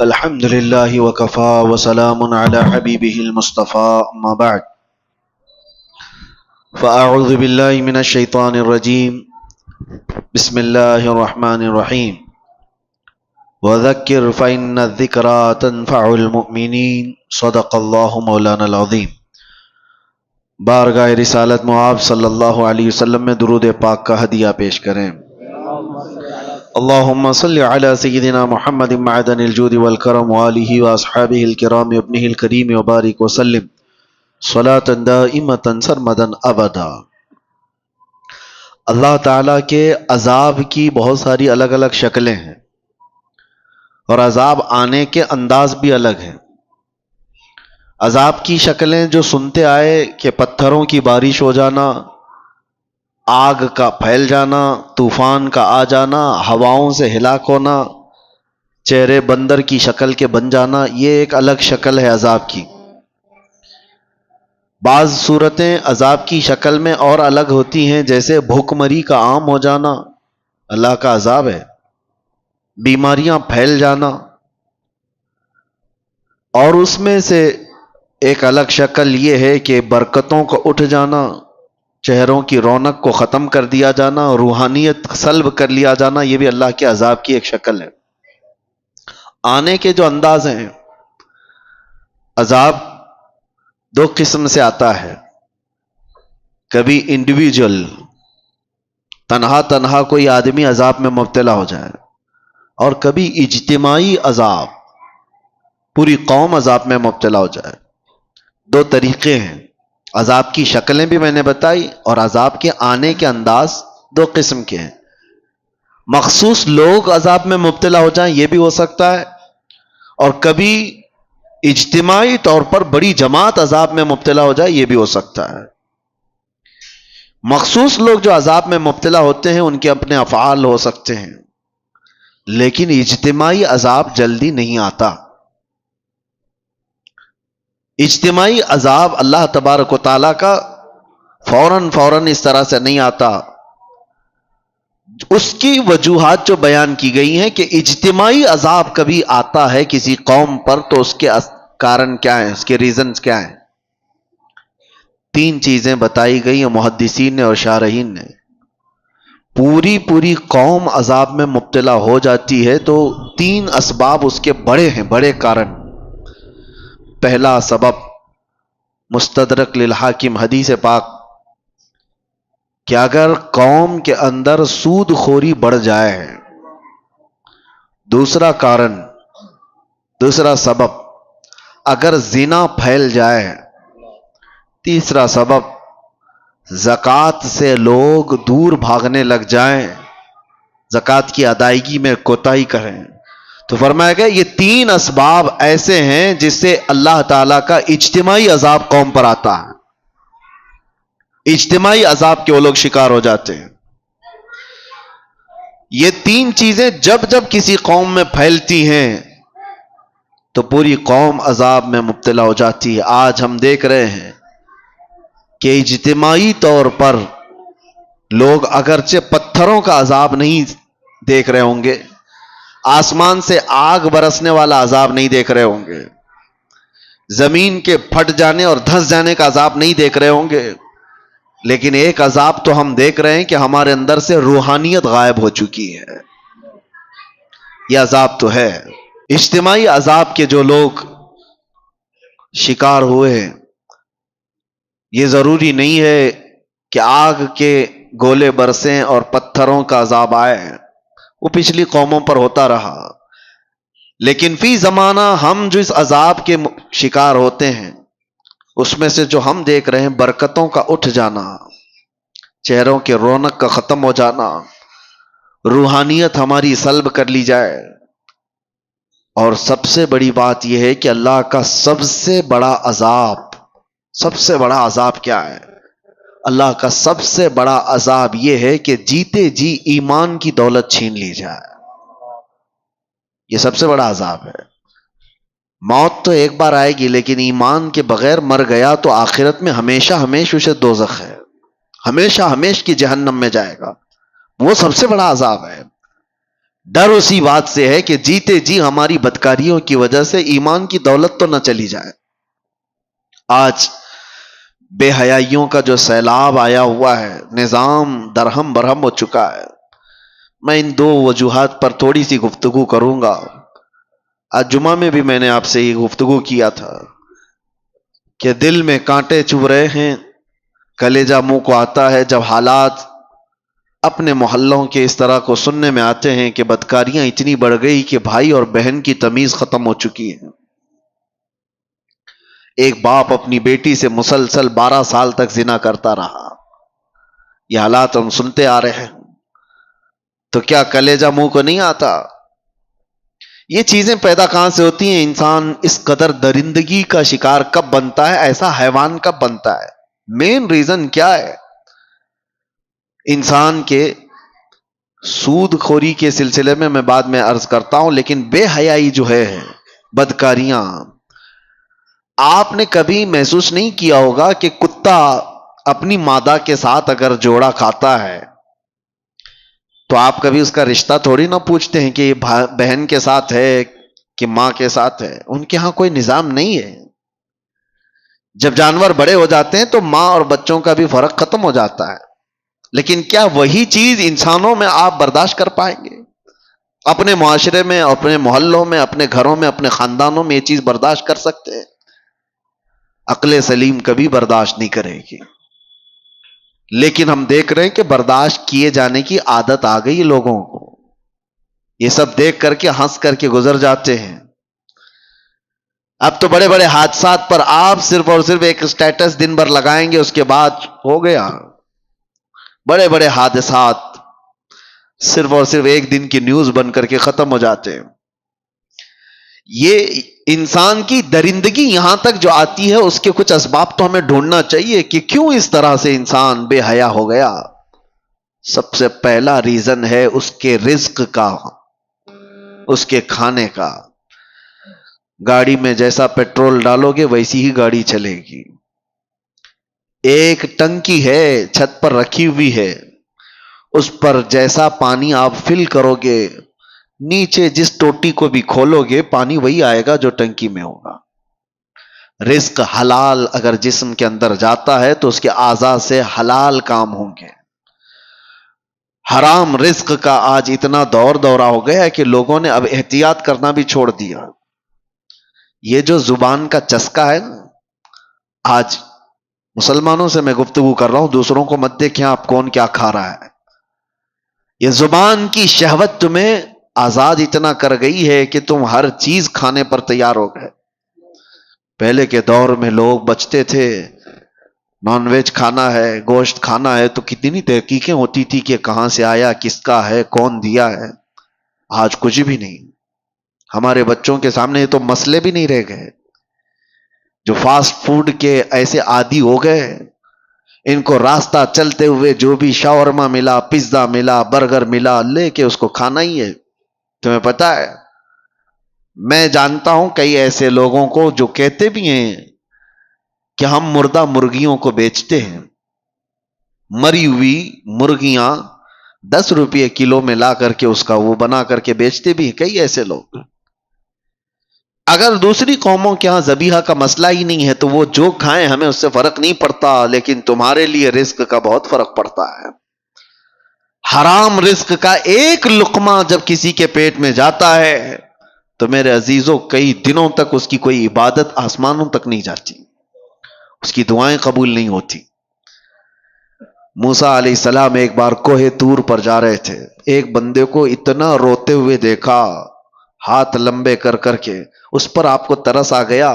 الحمد لله وكفى وسلام على حبيبه المصطفى أما بعد فأعوذ بالله من الشيطان الرجيم بسم الله الرحمن الرحيم وذكر فإن الذكرى تنفع المؤمنين صدق الله مولانا العظيم۔ بارگاہ رسالت معاب صلی اللہ علیہ وسلم میں درود پاک کا ہدیہ پیش کریں۔ اللہم صلی علی سیدنا محمد معدن الجود والکرم وآلہ واصحابہ الکرام ابنہ الکریم وبارک وسلم صلاة دائمة سرمدا ابدا۔ اللہ تعالیٰ کے عذاب کی بہت ساری الگ الگ شکلیں ہیں اور عذاب آنے کے انداز بھی الگ ہیں۔ عذاب کی شکلیں جو سنتے آئے کہ پتھروں کی بارش ہو جانا، آگ کا پھیل جانا، طوفان کا آ جانا، ہواؤں سے ہلاک ہونا، چہرے بندر کی شکل کے بن جانا، یہ ایک الگ شکل ہے عذاب کی۔ بعض صورتیں عذاب کی شکل میں اور الگ ہوتی ہیں، جیسے بھوک مری کا عام ہو جانا اللہ کا عذاب ہے، بیماریاں پھیل جانا، اور اس میں سے ایک الگ شکل یہ ہے کہ برکتوں کا اٹھ جانا، چہروں کی رونق کو ختم کر دیا جانا، روحانیت سلب کر لیا جانا، یہ بھی اللہ کے عذاب کی ایک شکل ہے۔ آنے کے جو انداز ہیں، عذاب دو قسم سے آتا ہے۔ کبھی انڈیویجول تنہا کوئی آدمی عذاب میں مبتلا ہو جائے، اور کبھی اجتماعی عذاب، پوری قوم عذاب میں مبتلا ہو جائے۔ دو طریقے ہیں۔ عذاب کی شکلیں بھی میں نے بتائی، اور عذاب کے آنے کے انداز دو قسم کے ہیں۔ مخصوص لوگ عذاب میں مبتلا ہو جائیں یہ بھی ہو سکتا ہے، اور کبھی اجتماعی طور پر بڑی جماعت عذاب میں مبتلا ہو جائے یہ بھی ہو سکتا ہے۔ مخصوص لوگ جو عذاب میں مبتلا ہوتے ہیں ان کے اپنے افعال ہو سکتے ہیں، لیکن اجتماعی عذاب جلدی نہیں آتا۔ اجتماعی عذاب اللہ تبارک و تعالیٰ کا فوراً اس طرح سے نہیں آتا۔ اس کی وجوہات جو بیان کی گئی ہیں کہ اجتماعی عذاب کبھی آتا ہے کسی قوم پر، تو اس کے کارن کیا ہیں، اس کے ریزنز کیا ہیں؟ تین چیزیں بتائی گئی ہیں محدثین نے اور شارحین نے۔ پوری قوم عذاب میں مبتلا ہو جاتی ہے تو تین اسباب اس کے بڑے ہیں، بڑے کارن۔ پہلا سبب مستدرک للحاکم حدیث پاک کہ اگر قوم کے اندر سود خوری بڑھ جائے، دوسرا کارن، دوسرا سبب اگر زنا پھیل جائے، تیسرا سبب زکوٰۃ سے لوگ دور بھاگنے لگ جائیں، زکوٰۃ کی ادائیگی میں کوتاہی کریں، تو فرمایا گیا یہ تین اسباب ایسے ہیں جس سے اللہ تعالیٰ کا اجتماعی عذاب قوم پر آتا ہے، اجتماعی عذاب کے وہ لوگ شکار ہو جاتے ہیں۔ یہ تین چیزیں جب کسی قوم میں پھیلتی ہیں تو پوری قوم عذاب میں مبتلا ہو جاتی ہے۔ آج ہم دیکھ رہے ہیں کہ اجتماعی طور پر لوگ اگرچہ پتھروں کا عذاب نہیں دیکھ رہے ہوں گے، آسمان سے آگ برسنے والا عذاب نہیں دیکھ رہے ہوں گے، زمین کے پھٹ جانے اور دھنس جانے کا عذاب نہیں دیکھ رہے ہوں گے، لیکن ایک عذاب تو ہم دیکھ رہے ہیں کہ ہمارے اندر سے روحانیت غائب ہو چکی ہے۔ یہ عذاب تو ہے۔ اجتماعی عذاب کے جو لوگ شکار ہوئے ہیں، یہ ضروری نہیں ہے کہ آگ کے گولے برسیں اور پتھروں کا عذاب آئے، وہ پچھلی قوموں پر ہوتا رہا، لیکن فی زمانہ ہم جو اس عذاب کے شکار ہوتے ہیں اس میں سے جو ہم دیکھ رہے ہیں برکتوں کا اٹھ جانا، چہروں کے رونق کا ختم ہو جانا، روحانیت ہماری سلب کر لی جائے، اور سب سے بڑی بات یہ ہے کہ اللہ کا سب سے بڑا عذاب کیا ہے؟ اللہ کا سب سے بڑا عذاب یہ ہے کہ جیتے جی ایمان کی دولت چھین لی جائے۔ یہ سب سے بڑا عذاب ہے۔ موت تو ایک بار آئے گی، لیکن ایمان کے بغیر مر گیا تو آخرت میں ہمیشہ اسے دوزخ ہے، ہمیشہ کی جہنم میں جائے گا۔ وہ سب سے بڑا عذاب ہے۔ ڈر اسی بات سے ہے کہ جیتے جی ہماری بدکاریوں کی وجہ سے ایمان کی دولت تو نہ چلی جائے. آج بے حیائیوں کا جو سیلاب آیا ہوا ہے، نظام درہم برہم ہو چکا ہے. میں ان دو وجوہات پر تھوڑی سی گفتگو کروں گا. آج جمعہ میں بھی میں نے آپ سے یہ گفتگو کیا تھا کہ دل میں کانٹے چبھ رہے ہیں، کلیجہ منہ کو آتا ہے جب حالات اپنے محلوں کے اس طرح کو سننے میں آتے ہیں کہ بدکاریاں اتنی بڑھ گئی کہ بھائی اور بہن کی تمیز ختم ہو چکی ہے. ایک باپ اپنی بیٹی سے مسلسل 12 سال تک زنا کرتا رہا. یہ حالات ہم سنتے آ رہے ہیں، تو کیا کلیجہ منہ کو نہیں آتا؟ یہ چیزیں پیدا کہاں سے ہوتی ہیں؟ انسان اس قدر درندگی کا شکار کب بنتا ہے، ایسا حیوان کب بنتا ہے؟ مین ریزن کیا ہے؟ انسان کے سود خوری کے سلسلے میں بعد میں عرض کرتا ہوں، لیکن بے حیائی جو ہے، بدکاریاں، آپ نے کبھی محسوس نہیں کیا ہوگا کہ کتا اپنی مادہ کے ساتھ اگر جوڑا کھاتا ہے تو آپ کبھی اس کا رشتہ تھوڑی نہ پوچھتے ہیں کہ یہ بہن کے ساتھ ہے کہ ماں کے ساتھ ہے. ان کے ہاں کوئی نظام نہیں ہے. جب جانور بڑے ہو جاتے ہیں تو ماں اور بچوں کا بھی فرق ختم ہو جاتا ہے. لیکن کیا وہی چیز انسانوں میں آپ برداشت کر پائیں گے؟ اپنے معاشرے میں، اپنے محلوں میں، اپنے گھروں میں، اپنے خاندانوں میں یہ چیز برداشت کر سکتے ہیں؟ عقل سلیم کبھی برداشت نہیں کرے گی. لیکن ہم دیکھ رہے ہیں کہ برداشت کیے جانے کی عادت آ گئی لوگوں کو. یہ سب دیکھ کر کے ہنس کر کے گزر جاتے ہیں. اب تو بڑے بڑے حادثات پر آپ صرف اور صرف ایک سٹیٹس دن بھر لگائیں گے، اس کے بعد ہو گیا. بڑے بڑے حادثات صرف اور صرف ایک دن کی نیوز بن کر کے ختم ہو جاتے ہیں. یہ انسان کی درندگی یہاں تک جو آتی ہے، اس کے کچھ اسباب تو ہمیں ڈھونڈنا چاہیے کہ کیوں اس طرح سے انسان بے حیا ہو گیا. سب سے پہلا ریزن ہے اس کے رزق کا، اس کے کھانے کا. گاڑی میں جیسا پیٹرول ڈالو گے ویسی ہی گاڑی چلے گی. ایک ٹنکی ہے چھت پر رکھی ہوئی ہے، اس پر جیسا پانی آپ فل کرو گے، نیچے جس ٹوٹی کو بھی کھولو گے پانی وہی آئے گا جو ٹنکی میں ہوگا. رزق حلال اگر جسم کے اندر جاتا ہے تو اس کے اعضاء سے حلال کام ہوں گے. حرام رزق کا آج اتنا دورہ ہو گیا ہے کہ لوگوں نے اب احتیاط کرنا بھی چھوڑ دیا. یہ جو زبان کا چسکا ہے نا، آج مسلمانوں سے میں گفتگو کر رہا ہوں، دوسروں کو مت دیکھیں آپ کون کیا کھا رہا ہے. یہ زبان کی شہوت تمہیں آزاد اتنا کر گئی ہے کہ تم ہر چیز کھانے پر تیار ہو گئے. پہلے کے دور میں لوگ بچتے تھے، نان ویج کھانا ہے، گوشت کھانا ہے تو کتنی تحقیقیں ہوتی تھی کہ کہاں سے آیا، کس کا ہے، کون دیا ہے. آج کچھ بھی نہیں. ہمارے بچوں کے سامنے تو مسئلے بھی نہیں رہ گئے. جو فاسٹ فوڈ کے ایسے عادی ہو گئے، ان کو راستہ چلتے ہوئے جو بھی شاورما ملا، پیزا ملا، برگر ملا، لے کے اس کو کھانا ہی ہے. تمہیں پتا ہے، میں جانتا ہوں کئی ایسے لوگوں کو جو کہتے بھی ہیں کہ ہم مردہ مرغیوں کو بیچتے ہیں. مری ہوئی مرغیاں 10 روپے کلو میں لا کر کے اس کا وہ بنا کر کے بیچتے بھی ہیں کئی ایسے لوگ. اگر دوسری قوموں کے ہاں ذبیحہ کا مسئلہ ہی نہیں ہے تو وہ جو کھائیں ہمیں اس سے فرق نہیں پڑتا، لیکن تمہارے لیے رزق کا بہت فرق پڑتا ہے. حرام رزق کا ایک لقمہ جب کسی کے پیٹ میں جاتا ہے تو میرے عزیزوں کئی دنوں تک اس کی کوئی عبادت آسمانوں تک نہیں جاتی، اس کی دعائیں قبول نہیں ہوتی. موسیٰ علیہ السلام ایک بار کوہ طور پر جا رہے تھے، ایک بندے کو اتنا روتے ہوئے دیکھا، ہاتھ لمبے کر کر کے. اس پر آپ کو ترس آ گیا.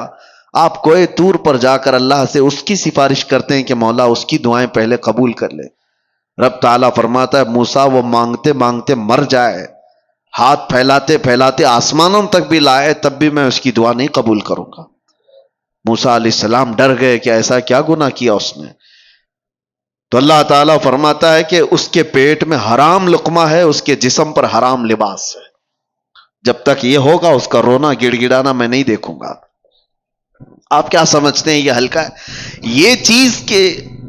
آپ کوہ طور پر جا کر اللہ سے اس کی سفارش کرتے ہیں کہ مولا اس کی دعائیں پہلے قبول کر لے. رب تعالیٰ فرماتا ہے موسیٰ وہ مانگتے مانگتے مر جائے، ہاتھ پھیلاتے پھیلاتے آسمانوں تک بھی لائے، تب بھی میں اس کی دعا نہیں قبول کروں گا. موسیٰ علیہ السلام ڈر گئے کہ ایسا کیا گناہ کیا اس نے. تو اللہ تعالیٰ فرماتا ہے کہ اس کے پیٹ میں حرام لقمہ ہے، اس کے جسم پر حرام لباس ہے. جب تک یہ ہوگا اس کا رونا گڑ گڑانا میں نہیں دیکھوں گا. آپ کیا سمجھتے ہیں یہ ہلکا ہے؟ یہ چیز کے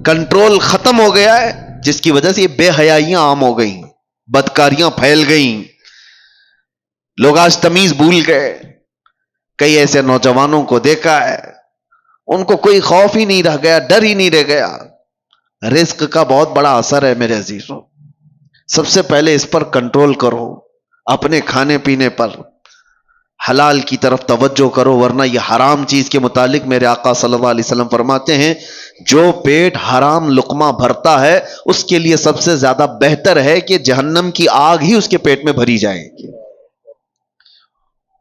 کنٹرول ختم ہو گیا ہے، جس کی وجہ سے یہ بے حیائیاں عام ہو گئیں، بدکاریاں پھیل گئیں. لوگ آج تمیز بھول گئے. کئی ایسے نوجوانوں کو دیکھا ہے, ان کو کوئی خوف ہی نہیں رہ گیا, ڈر ہی نہیں رہ گیا. رزق کا بہت بڑا اثر ہے میرے عزیزوں. سب سے پہلے اس پر کنٹرول کرو, اپنے کھانے پینے پر حلال کی طرف توجہ کرو, ورنہ یہ حرام چیز کے متعلق میرے آقا صلی اللہ علیہ وسلم فرماتے ہیں, جو پیٹ حرام لقمہ بھرتا ہے اس کے لیے سب سے زیادہ بہتر ہے کہ جہنم کی آگ ہی اس کے پیٹ میں بھری جائے گی.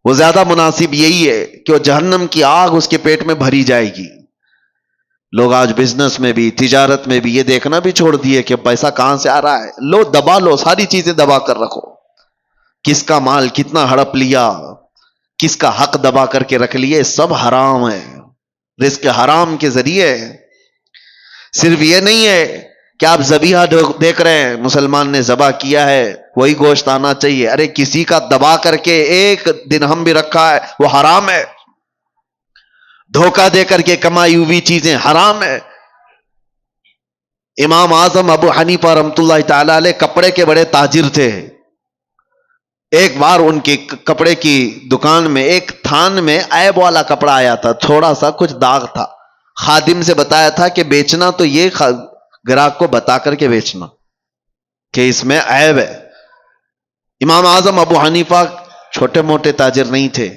وہ زیادہ مناسب یہی ہے کہ وہ جہنم کی آگ اس کے پیٹ میں بھری جائے گی. لوگ آج بزنس میں بھی, تجارت میں بھی یہ دیکھنا بھی چھوڑ دیے کہ پیسہ کہاں سے آ رہا ہے. لو دبا لو, ساری چیزیں دبا کر رکھو. کس کا مال کتنا ہڑپ لیا, کس کا حق دبا کر کے رکھ لیے, سب حرام ہے. رزق حرام کے ذریعے. صرف یہ نہیں ہے کہ آپ ذبیحہ دیکھ رہے ہیں, مسلمان نے ذبح کیا ہے وہی گوشت آنا چاہیے. ارے کسی کا دبا کر کے ایک درہم بھی رکھا ہے وہ حرام ہے. دھوکہ دے کر کے کمائی ہوئی چیزیں حرام ہے. امام اعظم ابو حنیفہ رحمۃ اللہ تعالی علیہ کپڑے کے بڑے تاجر تھے. ایک بار ان کی کپڑے کی دکان میں ایک تھان میں عیب والا کپڑا آیا تھا, تھوڑا سا کچھ داغ تھا. خادم سے بتایا تھا کہ بیچنا تو یہ گراہک کو بتا کر کے بیچنا کہ اس میں عیب ہے. امام اعظم ابو حنیفہ چھوٹے موٹے تاجر نہیں تھے,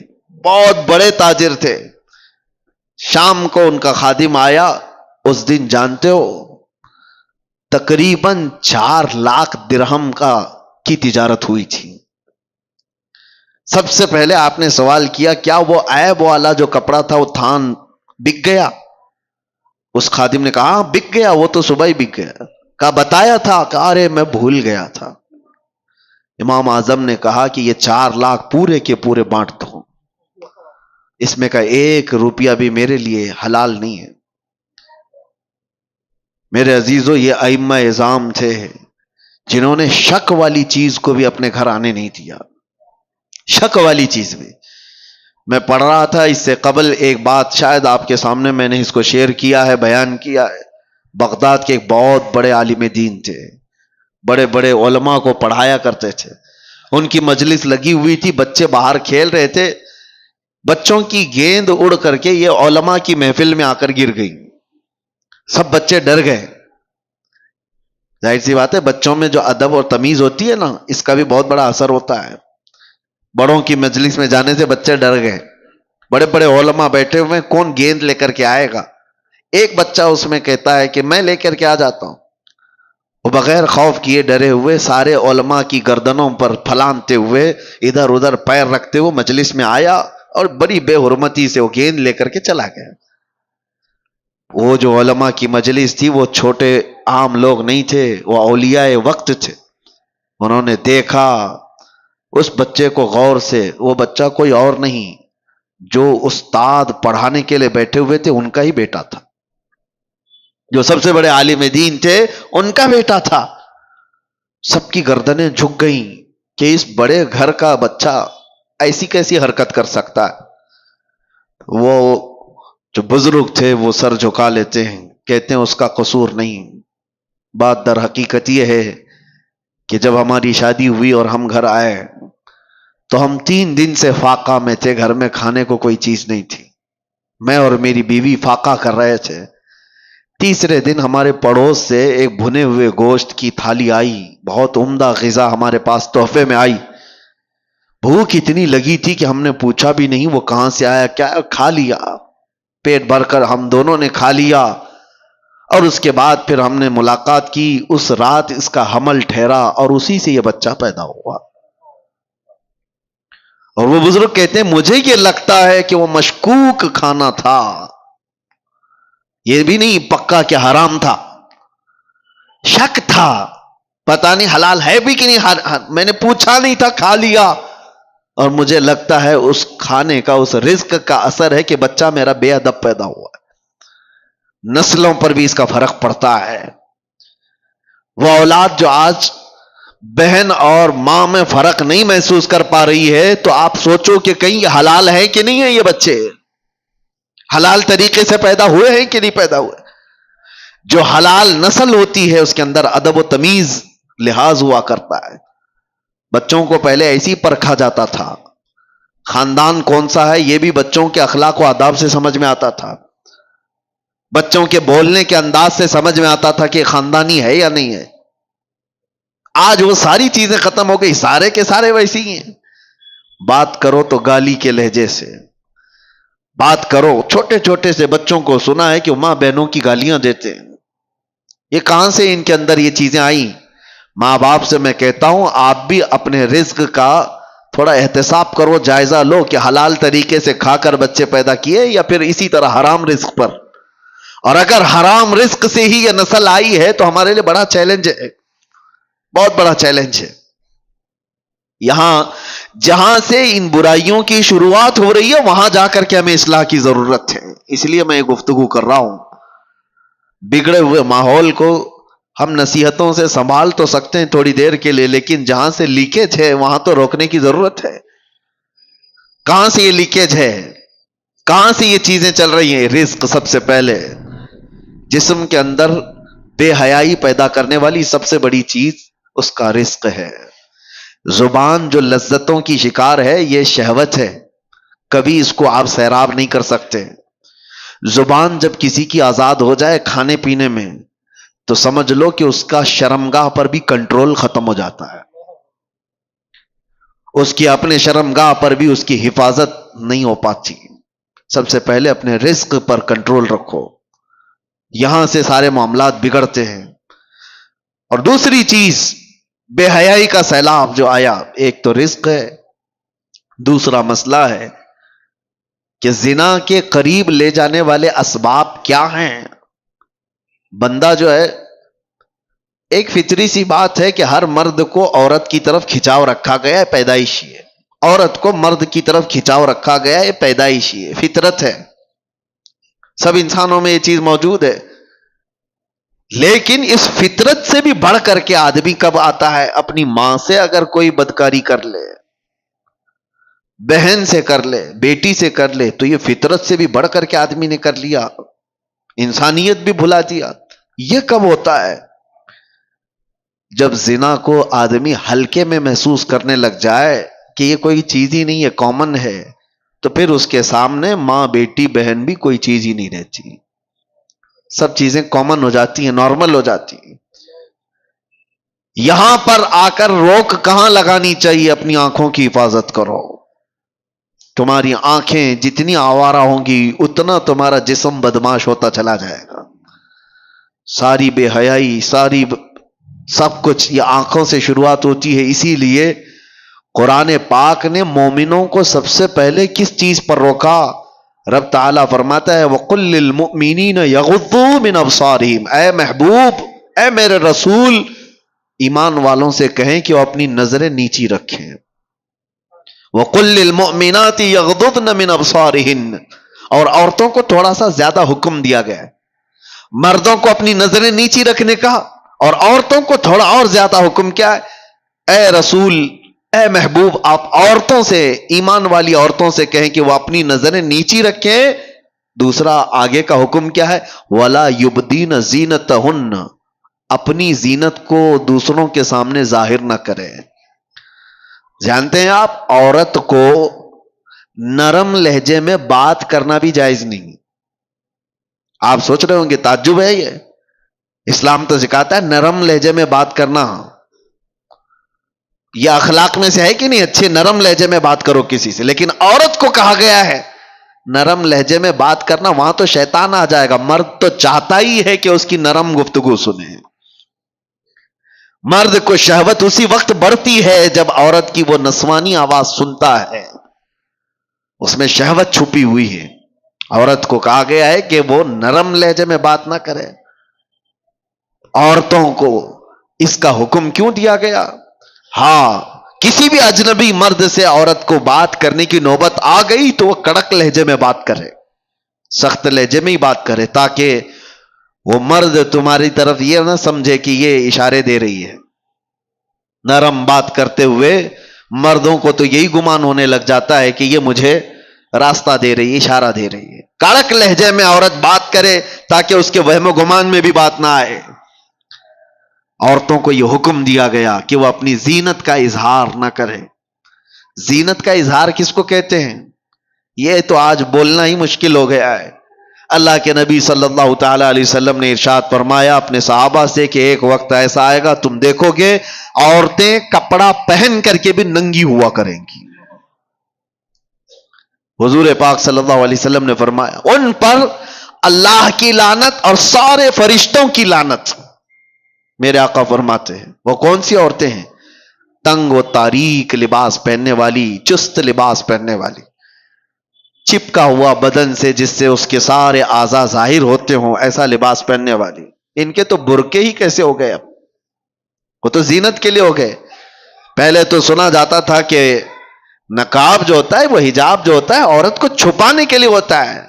بہت بڑے تاجر تھے. شام کو ان کا خادم آیا. اس دن جانتے ہو تقریباً 4 لاکھ درہم کی تجارت ہوئی تھی. سب سے پہلے آپ نے سوال کیا کیا وہ عیب والا جو کپڑا تھا وہ تھان بک گیا؟ اس خادم نے کہا ہاں بک گیا, وہ تو صبح ہی بک گیا. کہا بتایا تھا؟ کہا ارے میں بھول گیا تھا. امام اعظم نے کہا کہ یہ 4 لاکھ پورے کے پورے بانٹ دو, اس میں کا 1 روپیہ بھی میرے لیے حلال نہیں ہے. میرے عزیزوں, یہ ائمہ اعظام تھے جنہوں نے شک والی چیز کو بھی اپنے گھر آنے نہیں دیا. شک والی چیز بھی. میں پڑھ رہا تھا اس سے قبل ایک بات, شاید آپ کے سامنے میں نے اس کو شیئر کیا ہے, بیان کیا ہے. بغداد کے ایک بہت بڑے عالم دین تھے, بڑے بڑے علماء کو پڑھایا کرتے تھے. ان کی مجلس لگی ہوئی تھی, بچے باہر کھیل رہے تھے. بچوں کی گیند اڑ کر کے یہ علماء کی محفل میں آ کر گر گئی. سب بچے ڈر گئے. ظاہر سی بات ہے, بچوں میں جو ادب اور تمیز ہوتی ہے نا, اس کا بھی بہت بڑا اثر ہوتا ہے. بڑوں کی مجلس میں جانے سے بچے ڈر گئے. بڑے بڑے علماء بیٹھے ہوئے, کون گیند لے کر کے آئے گا؟ ایک بچہ اس میں کہتا ہے کہ میں لے کر کے آ جاتا ہوں. وہ بغیر خوف کیے ڈرے ہوئے سارے علماء کی گردنوں پر پھلانتے ہوئے ادھر ادھر پیر رکھتے ہوئے مجلس میں آیا اور بڑی بے حرمتی سے وہ گیند لے کر کے چلا گیا. وہ جو علماء کی مجلس تھی وہ چھوٹے عام لوگ نہیں تھے, وہ اولیاء وقت تھے. انہوں نے دیکھا اس بچے کو غور سے. وہ بچہ کوئی اور نہیں, جو استاد پڑھانے کے لیے بیٹھے ہوئے تھے ان کا ہی بیٹا تھا. جو سب سے بڑے عالم دین تھے ان کا بیٹا تھا. سب کی گردنیں جھک گئیں کہ اس بڑے گھر کا بچہ ایسی کیسی حرکت کر سکتا ہے. وہ جو بزرگ تھے وہ سر جھکا لیتے ہیں, کہتے ہیں اس کا قصور نہیں. بات در حقیقت یہ ہے کہ جب ہماری شادی ہوئی اور ہم گھر آئے تو ہم 3 دن سے فاقہ میں تھے. گھر میں کھانے کو کوئی چیز نہیں تھی. میں اور میری بیوی فاقہ کر رہے تھے. تیسرے دن ہمارے پڑوس سے ایک بھنے ہوئے گوشت کی تھالی آئی, بہت عمدہ غذا ہمارے پاس تحفے میں آئی. بھوک اتنی لگی تھی کہ ہم نے پوچھا بھی نہیں وہ کہاں سے آیا, کیا کھا لیا. پیٹ بھر کر ہم دونوں نے کھا لیا. اور اس کے بعد پھر ہم نے ملاقات کی. اس رات اس کا حمل ٹھہرا اور اسی سے یہ بچہ پیدا ہوا. اور وہ بزرگ کہتے ہیں مجھے یہ لگتا ہے کہ وہ مشکوک کھانا تھا, یہ بھی نہیں پکا کہ حرام تھا, شک تھا. پتہ نہیں حلال ہے بھی کہ نہیں, میں نے پوچھا نہیں تھا, کھا لیا. اور مجھے لگتا ہے اس کھانے کا, اس رزق کا اثر ہے کہ بچہ میرا بے ادب پیدا ہوا ہے. نسلوں پر بھی اس کا فرق پڑتا ہے. وہ اولاد جو آج بہن اور ماں میں فرق نہیں محسوس کر پا رہی ہے, تو آپ سوچو کہ کہیں یہ حلال ہے کہ نہیں ہے. یہ بچے حلال طریقے سے پیدا ہوئے ہیں کہ نہیں پیدا ہوئے. جو حلال نسل ہوتی ہے اس کے اندر ادب و تمیز لحاظ ہوا کرتا ہے. بچوں کو پہلے ایسی پرکھا جاتا تھا, خاندان کون سا ہے یہ بھی بچوں کے اخلاق و آداب سے سمجھ میں آتا تھا، بچوں کے بولنے کے انداز سے سمجھ میں آتا تھا کہ خاندانی ہے یا نہیں ہے۔ آج وہ ساری چیزیں ختم ہو گئی، سارے کے سارے ویسے ہی ہیں۔ بات کرو تو گالی کے لہجے سے بات کرو، چھوٹے چھوٹے سے بچوں کو سنا ہے کہ ماں بہنوں کی گالیاں دیتے ہیں۔ یہ کہاں سے ان کے اندر یہ چیزیں آئیں؟ ماں باپ سے میں کہتا ہوں آپ بھی اپنے رزق کا تھوڑا احتساب کرو، جائزہ لو کہ حلال طریقے سے کھا کر بچے پیدا کیے یا پھر اسی طرح حرام رزق پر۔ اور اگر حرام رزق سے ہی یہ نسل آئی ہے تو ہمارے لیے بڑا چیلنج ہے، بہت بڑا چیلنج ہے۔ یہاں جہاں سے ان برائیوں کی شروعات ہو رہی ہے وہاں جا کر کے ہمیں اصلاح کی ضرورت ہے۔ اس لیے میں یہ گفتگو کر رہا ہوں۔ بگڑے ہوئے ماحول کو ہم نصیحتوں سے سنبھال تو سکتے ہیں تھوڑی دیر کے لیے، لیکن جہاں سے لیکیج ہے وہاں تو روکنے کی ضرورت ہے۔ کہاں سے یہ لیکیج ہے؟ کہاں سے یہ چیزیں چل رہی ہیں؟ رزق سب سے پہلے جسم کے اندر بے حیائی پیدا کرنے والی سب سے بڑی چیز اس کا رزق ہے۔ زبان جو لذتوں کی شکار ہے یہ شہوت ہے، کبھی اس کو آپ سیراب نہیں کر سکتے۔ زبان جب کسی کی آزاد ہو جائے کھانے پینے میں تو سمجھ لو کہ اس کا شرمگاہ پر بھی کنٹرول ختم ہو جاتا ہے، اس کی اپنے شرمگاہ پر بھی اس کی حفاظت نہیں ہو پاتی۔ سب سے پہلے اپنے رزق پر کنٹرول رکھو، یہاں سے سارے معاملات بگڑتے ہیں۔ اور دوسری چیز بے حیائی کا سیلاب جو آیا، ایک تو رزق ہے، دوسرا مسئلہ ہے کہ زنا کے قریب لے جانے والے اسباب کیا ہیں۔ بندہ جو ہے، ایک فطری سی بات ہے کہ ہر مرد کو عورت کی طرف کھچاؤ رکھا گیا ہے، پیدائشی ہے۔ عورت کو مرد کی طرف کھچاؤ رکھا گیا ہے، پیدائشی ہے، فطرت ہے، سب انسانوں میں یہ چیز موجود ہے۔ لیکن اس فطرت سے بھی بڑھ کر کے آدمی کب آتا ہے؟ اپنی ماں سے اگر کوئی بدکاری کر لے، بہن سے کر لے، بیٹی سے کر لے، تو یہ فطرت سے بھی بڑھ کر کے آدمی نے کر لیا، انسانیت بھی بھلا دیا۔ یہ کب ہوتا ہے؟ جب زنا کو آدمی ہلکے میں محسوس کرنے لگ جائے کہ یہ کوئی چیز ہی نہیں ہے، کامن ہے، تو پھر اس کے سامنے ماں بیٹی بہن بھی کوئی چیز ہی نہیں رہتی، سب چیزیں کامن ہو جاتی ہیں، نارمل ہو جاتی ہیں۔ یہاں پر آ کر روک کہاں لگانی چاہیے؟ اپنی آنکھوں کی حفاظت کرو۔ تمہاری آنکھیں جتنی آوارہ ہوں گی اتنا تمہارا جسم بدماش ہوتا چلا جائے گا۔ ساری بے حیائی، سب کچھ یہ آنکھوں سے شروعات ہوتی ہے۔ اسی لیے قرآن پاک نے مومنوں کو سب سے پہلے کس چیز پر روکا؟ رب تعالیٰ فرماتا ہے وَقُلْ لِلْمُؤْمِنِينَ يَغُضُّوا مِنْ أَبْصَارِهِمْ، اے محبوب، اے میرے رسول، ایمان والوں سے کہیں کہ وہ اپنی نظریں نیچی رکھیں۔ وَقُلْ لِلْمُؤْمِنَاتِ يَغْضُضْنَ مِنْ أَبْصَارِهِنْ، اور عورتوں کو تھوڑا سا زیادہ حکم دیا گیا ہے، مردوں کو اپنی نظریں نیچی رکھنے کا، اور عورتوں کو تھوڑا اور زیادہ حکم کیا ہے؟ اے رسول، اے محبوب، آپ عورتوں سے، ایمان والی عورتوں سے کہیں کہ وہ اپنی نظریں نیچی رکھیں۔ دوسرا آگے کا حکم کیا ہے؟ وَلَا يُبْدِينَ زِينَتَهُنَّ، اپنی زینت کو دوسروں کے سامنے ظاہر نہ کریں۔ جانتے ہیں آپ، عورت کو نرم لہجے میں بات کرنا بھی جائز نہیں۔ آپ سوچ رہے ہوں گے تعجب ہے یہ، اسلام تو سکھاتا ہے نرم لہجے میں بات کرنا، یہ اخلاق میں سے ہے کہ نہیں؟ اچھے نرم لہجے میں بات کرو کسی سے، لیکن عورت کو کہا گیا ہے نرم لہجے میں بات کرنا، وہاں تو شیطان آ جائے گا۔ مرد تو چاہتا ہی ہے کہ اس کی نرم گفتگو سنے، مرد کو شہوت اسی وقت بڑھتی ہے جب عورت کی وہ نسوانی آواز سنتا ہے، اس میں شہوت چھپی ہوئی ہے۔ عورت کو کہا گیا ہے کہ وہ نرم لہجے میں بات نہ کرے۔ عورتوں کو اس کا حکم کیوں دیا گیا؟ ہاں، کسی بھی اجنبی مرد سے عورت کو بات کرنے کی نوبت آ گئی تو وہ کڑک لہجے میں بات کرے، سخت لہجے میں ہی بات کرے، تاکہ وہ مرد تمہاری طرف یہ نہ سمجھے کہ یہ اشارے دے رہی ہے۔ نرم بات کرتے ہوئے مردوں کو تو یہی گمان ہونے لگ جاتا ہے کہ یہ مجھے راستہ دے رہی ہے، اشارہ دے رہی ہے۔ کڑک لہجے میں عورت بات کرے تاکہ اس کے وہم و گمان میں بھی بات نہ آئے۔ عورتوں کو یہ حکم دیا گیا کہ وہ اپنی زینت کا اظہار نہ کرے، زینت کا اظہار کس کو کہتے ہیں؟ یہ تو آج بولنا ہی مشکل ہو گیا ہے۔ اللہ کے نبی صلی اللہ تعالی علیہ وسلم نے ارشاد فرمایا اپنے صحابہ سے کہ ایک وقت ایسا آئے گا تم دیکھو گے عورتیں کپڑا پہن کر کے بھی ننگی ہوا کریں گی۔ حضور پاک صلی اللہ علیہ وسلم نے فرمایا ان پر اللہ کی لعنت اور سارے فرشتوں کی لعنت۔ میرے آقا فرماتے ہیں وہ کون سی عورتیں ہیں؟ تنگ و تاریک لباس پہننے والی، چست لباس پہننے والی، چپکا ہوا بدن سے جس سے اس کے سارے اعضاء ظاہر ہوتے ہوں ایسا لباس پہننے والی۔ ان کے تو برقعے ہی کیسے ہو گئے؟ اب وہ تو زینت کے لیے ہو گئے۔ پہلے تو سنا جاتا تھا کہ نقاب جو ہوتا ہے وہ حجاب جو ہوتا ہے عورت کو چھپانے کے لیے ہوتا ہے،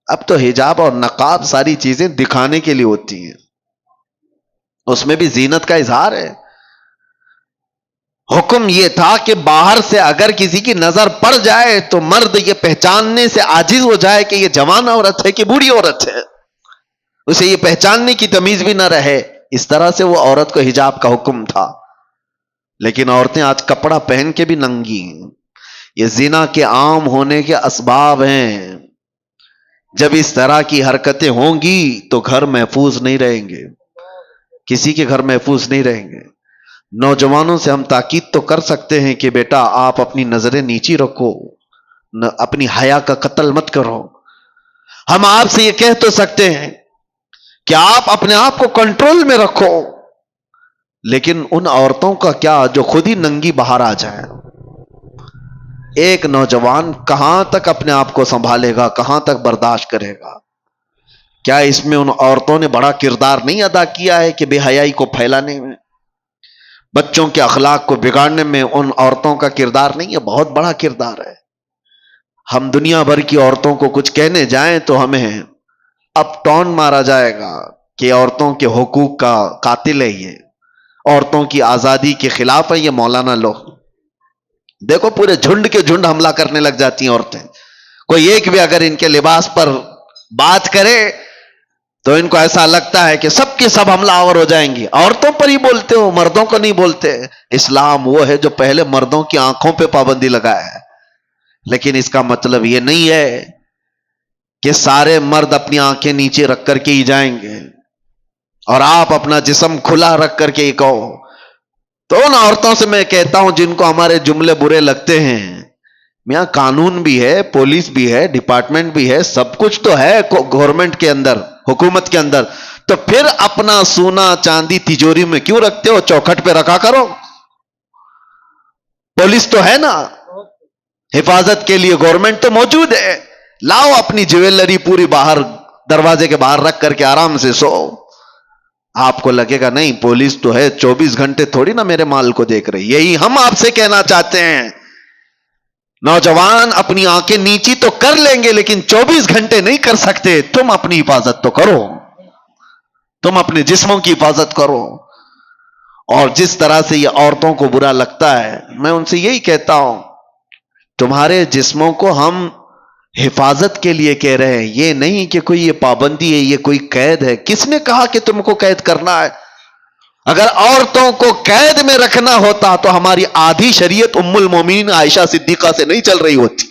اب تو حجاب اور نقاب ساری چیزیں دکھانے کے لیے ہوتی ہیں، اس میں بھی زینت کا اظہار ہے۔ حکم یہ تھا کہ باہر سے اگر کسی کی نظر پڑ جائے تو مرد یہ پہچاننے سے عاجز ہو جائے کہ یہ جوان عورت ہے کہ بوڑھی عورت ہے، اسے یہ پہچاننے کی تمیز بھی نہ رہے، اس طرح سے وہ عورت کو حجاب کا حکم تھا۔ لیکن عورتیں آج کپڑا پہن کے بھی ننگی ہیں، یہ زنا کے عام ہونے کے اسباب ہیں۔ جب اس طرح کی حرکتیں ہوں گی تو گھر محفوظ نہیں رہیں گے، کسی کے گھر محفوظ نہیں رہیں گے۔ نوجوانوں سے ہم تاکید تو کر سکتے ہیں کہ بیٹا آپ اپنی نظریں نیچی رکھو، اپنی حیا کا قتل مت کرو۔ ہم آپ سے یہ کہہ تو سکتے ہیں کہ آپ اپنے آپ کو کنٹرول میں رکھو، لیکن ان عورتوں کا کیا جو خود ہی ننگی باہر آ جائیں؟ ایک نوجوان کہاں تک اپنے آپ کو سنبھالے گا، کہاں تک برداشت کرے گا؟ کیا اس میں ان عورتوں نے بڑا کردار نہیں ادا کیا ہے کہ بے حیائی کو پھیلانے میں، بچوں کے اخلاق کو بگاڑنے میں ان عورتوں کا کردار نہیں ہے؟ بہت بڑا کردار ہے۔ ہم دنیا بھر کی عورتوں کو کچھ کہنے جائیں تو ہمیں اپ ٹون مارا جائے گا کہ عورتوں کے حقوق کا قاتل ہے، یہ عورتوں کی آزادی کے خلاف ہے یہ مولانا لوگ۔ دیکھو پورے جھنڈ کے جھنڈ حملہ کرنے لگ جاتی ہیں عورتیں، کوئی ایک بھی اگر ان کے لباس پر بات کرے تو ان کو ایسا لگتا ہے کہ سب کے سب حملہ آور ہو جائیں گی۔ عورتوں پر ہی بولتے ہو، مردوں کو نہیں بولتے۔ اسلام وہ ہے جو پہلے مردوں کی آنکھوں پہ پابندی لگایا ہے، لیکن اس کا مطلب یہ نہیں ہے کہ سارے مرد اپنی آنکھیں نیچے رکھ کر کے ہی جائیں گے اور آپ اپنا جسم کھلا رکھ کر کے ہی کہو۔ تو ان عورتوں سے میں کہتا ہوں جن کو ہمارے جملے برے لگتے ہیں، میاں قانون بھی ہے، پولیس بھی ہے، ڈپارٹمنٹ بھی ہے، سب کچھ تو ہے گورنمنٹ کے اندر، حکومت کے اندر، تو پھر اپنا سونا چاندی تجوری میں کیوں رکھتے ہو؟ چوکھٹ پہ رکھا کرو۔ پولیس تو ہے نا، حفاظت کے لیے گورنمنٹ تو موجود ہے، لاؤ اپنی جیولری پوری باہر دروازے کے باہر رکھ کر کے آرام سے سو۔ آپ کو لگے گا نہیں پولیس تو ہے، 24 گھنٹے تھوڑی نا میرے مال کو دیکھ رہی۔ یہی ہم آپ سے کہنا چاہتے ہیں، نوجوان اپنی آنکھیں نیچی تو کر لیں گے لیکن 24 گھنٹے نہیں کر سکتے۔ تم اپنی حفاظت تو کرو، تم اپنے جسموں کی حفاظت کرو۔ اور جس طرح سے یہ عورتوں کو برا لگتا ہے، میں ان سے یہی کہتا ہوں تمہارے جسموں کو ہم حفاظت کے لیے کہہ رہے ہیں، یہ نہیں کہ کوئی یہ پابندی ہے، یہ کوئی قید ہے۔ کس نے کہا کہ تم کو قید کرنا ہے؟ اگر عورتوں کو قید میں رکھنا ہوتا تو ہماری آدھی شریعت ام المومنین عائشہ صدیقہ سے نہیں چل رہی ہوتی۔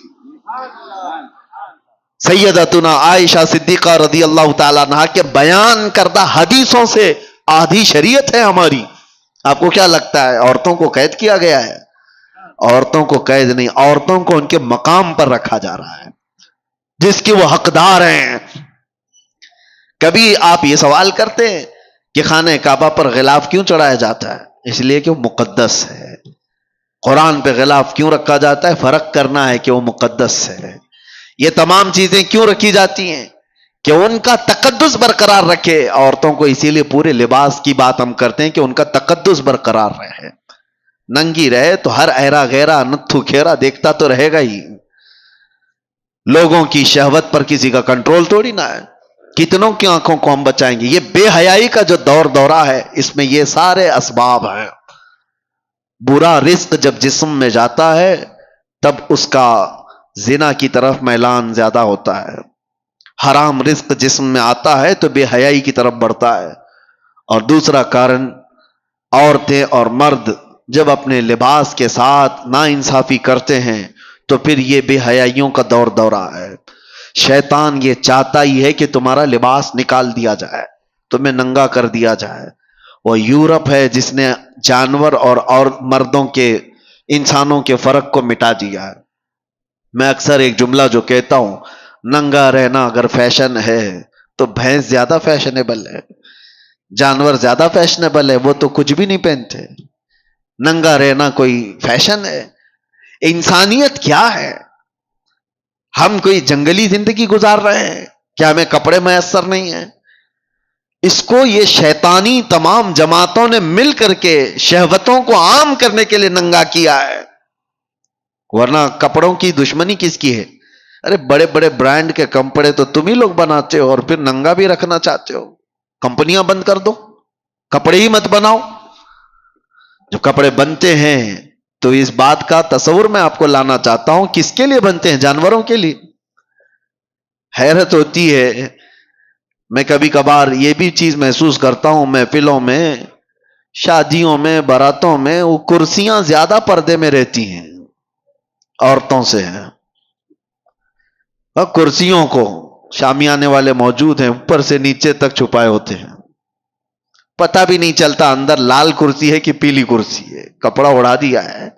سیدتنا عائشہ صدیقہ رضی اللہ تعالیٰ عنہا کے بیان کردہ حدیثوں سے آدھی شریعت ہے ہماری۔ آپ کو کیا لگتا ہے عورتوں کو قید کیا گیا ہے؟ عورتوں کو قید نہیں، عورتوں کو ان کے مقام پر رکھا جا رہا ہے جس کی وہ حقدار ہیں۔ کبھی آپ یہ سوال کرتے ہیں کہ خانہ کعبہ پر غلاف کیوں چڑھایا جاتا ہے؟ اس لیے کہ وہ مقدس ہے۔ قرآن پہ غلاف کیوں رکھا جاتا ہے؟ فرق کرنا ہے کہ وہ مقدس ہے۔ یہ تمام چیزیں کیوں رکھی جاتی ہیں؟ کہ ان کا تقدس برقرار رکھے عورتوں کو، اسی لیے پورے لباس کی بات ہم کرتے ہیں کہ ان کا تقدس برقرار رہے۔ ننگی رہے تو ہر ایرا غیرہ نتھو کھیرا دیکھتا تو رہے گا ہی۔ لوگوں کی شہوت پر کسی کا کنٹرول تھوڑی نہ ہے، کتنوں کی آنکھوں کو ہم بچائیں گے؟ یہ بے حیائی کا جو دور دورہ ہے اس میں یہ سارے اسباب ہیں۔ برا رزق جب جسم میں جاتا ہے تب اس کا زنا کی طرف میلان زیادہ ہوتا ہے، حرام رزق جسم میں آتا ہے تو بے حیائی کی طرف بڑھتا ہے۔ اور دوسرا کارن عورتیں اور مرد جب اپنے لباس کے ساتھ ناانصافی کرتے ہیں تو پھر یہ بے حیائیوں کا دور دورہ ہے. شیطان یہ چاہتا ہی ہے کہ تمہارا لباس نکال دیا جائے، تمہیں ننگا کر دیا جائے. وہ یورپ ہے جس نے جانور اور مردوں کے، انسانوں کے فرق کو مٹا دیا ہے. میں اکثر ایک جملہ جو کہتا ہوں، ننگا رہنا اگر فیشن ہے تو بھینس زیادہ فیشنیبل ہے، جانور زیادہ فیشنیبل ہے، وہ تو کچھ بھی نہیں پہنتے. ننگا رہنا کوئی فیشن ہے؟ انسانیت کیا ہے؟ ہم کوئی جنگلی زندگی گزار رہے ہیں کیا؟ ہمیں کپڑے میسر نہیں ہیں؟ اس کو یہ شیطانی تمام جماعتوں نے مل کر کے شہوتوں کو عام کرنے کے لیے ننگا کیا ہے. ورنہ کپڑوں کی دشمنی کس کی ہے؟ ارے بڑے بڑے برانڈ کے کپڑے تو تم ہی لوگ بناتے ہو اور پھر ننگا بھی رکھنا چاہتے ہو. کمپنیاں بند کر دو، کپڑے ہی مت بناؤ. جو کپڑے بنتے ہیں تو اس بات کا تصور میں آپ کو لانا چاہتا ہوں، کس کے لیے بنتے ہیں؟ جانوروں کے لیے. حیرت ہوتی ہے، میں کبھی کبھار یہ بھی چیز محسوس کرتا ہوں، محفلوں میں، شادیوں میں، باراتوں میں، وہ کرسیاں زیادہ پردے میں رہتی ہیں عورتوں سے. اور کرسیوں کو شامیانے والے موجود ہیں، اوپر سے نیچے تک چھپائے ہوتے ہیں، پتہ بھی نہیں چلتا اندر لال کرسی ہے کہ پیلی کرسی ہے، کپڑا اڑا دیا ہے.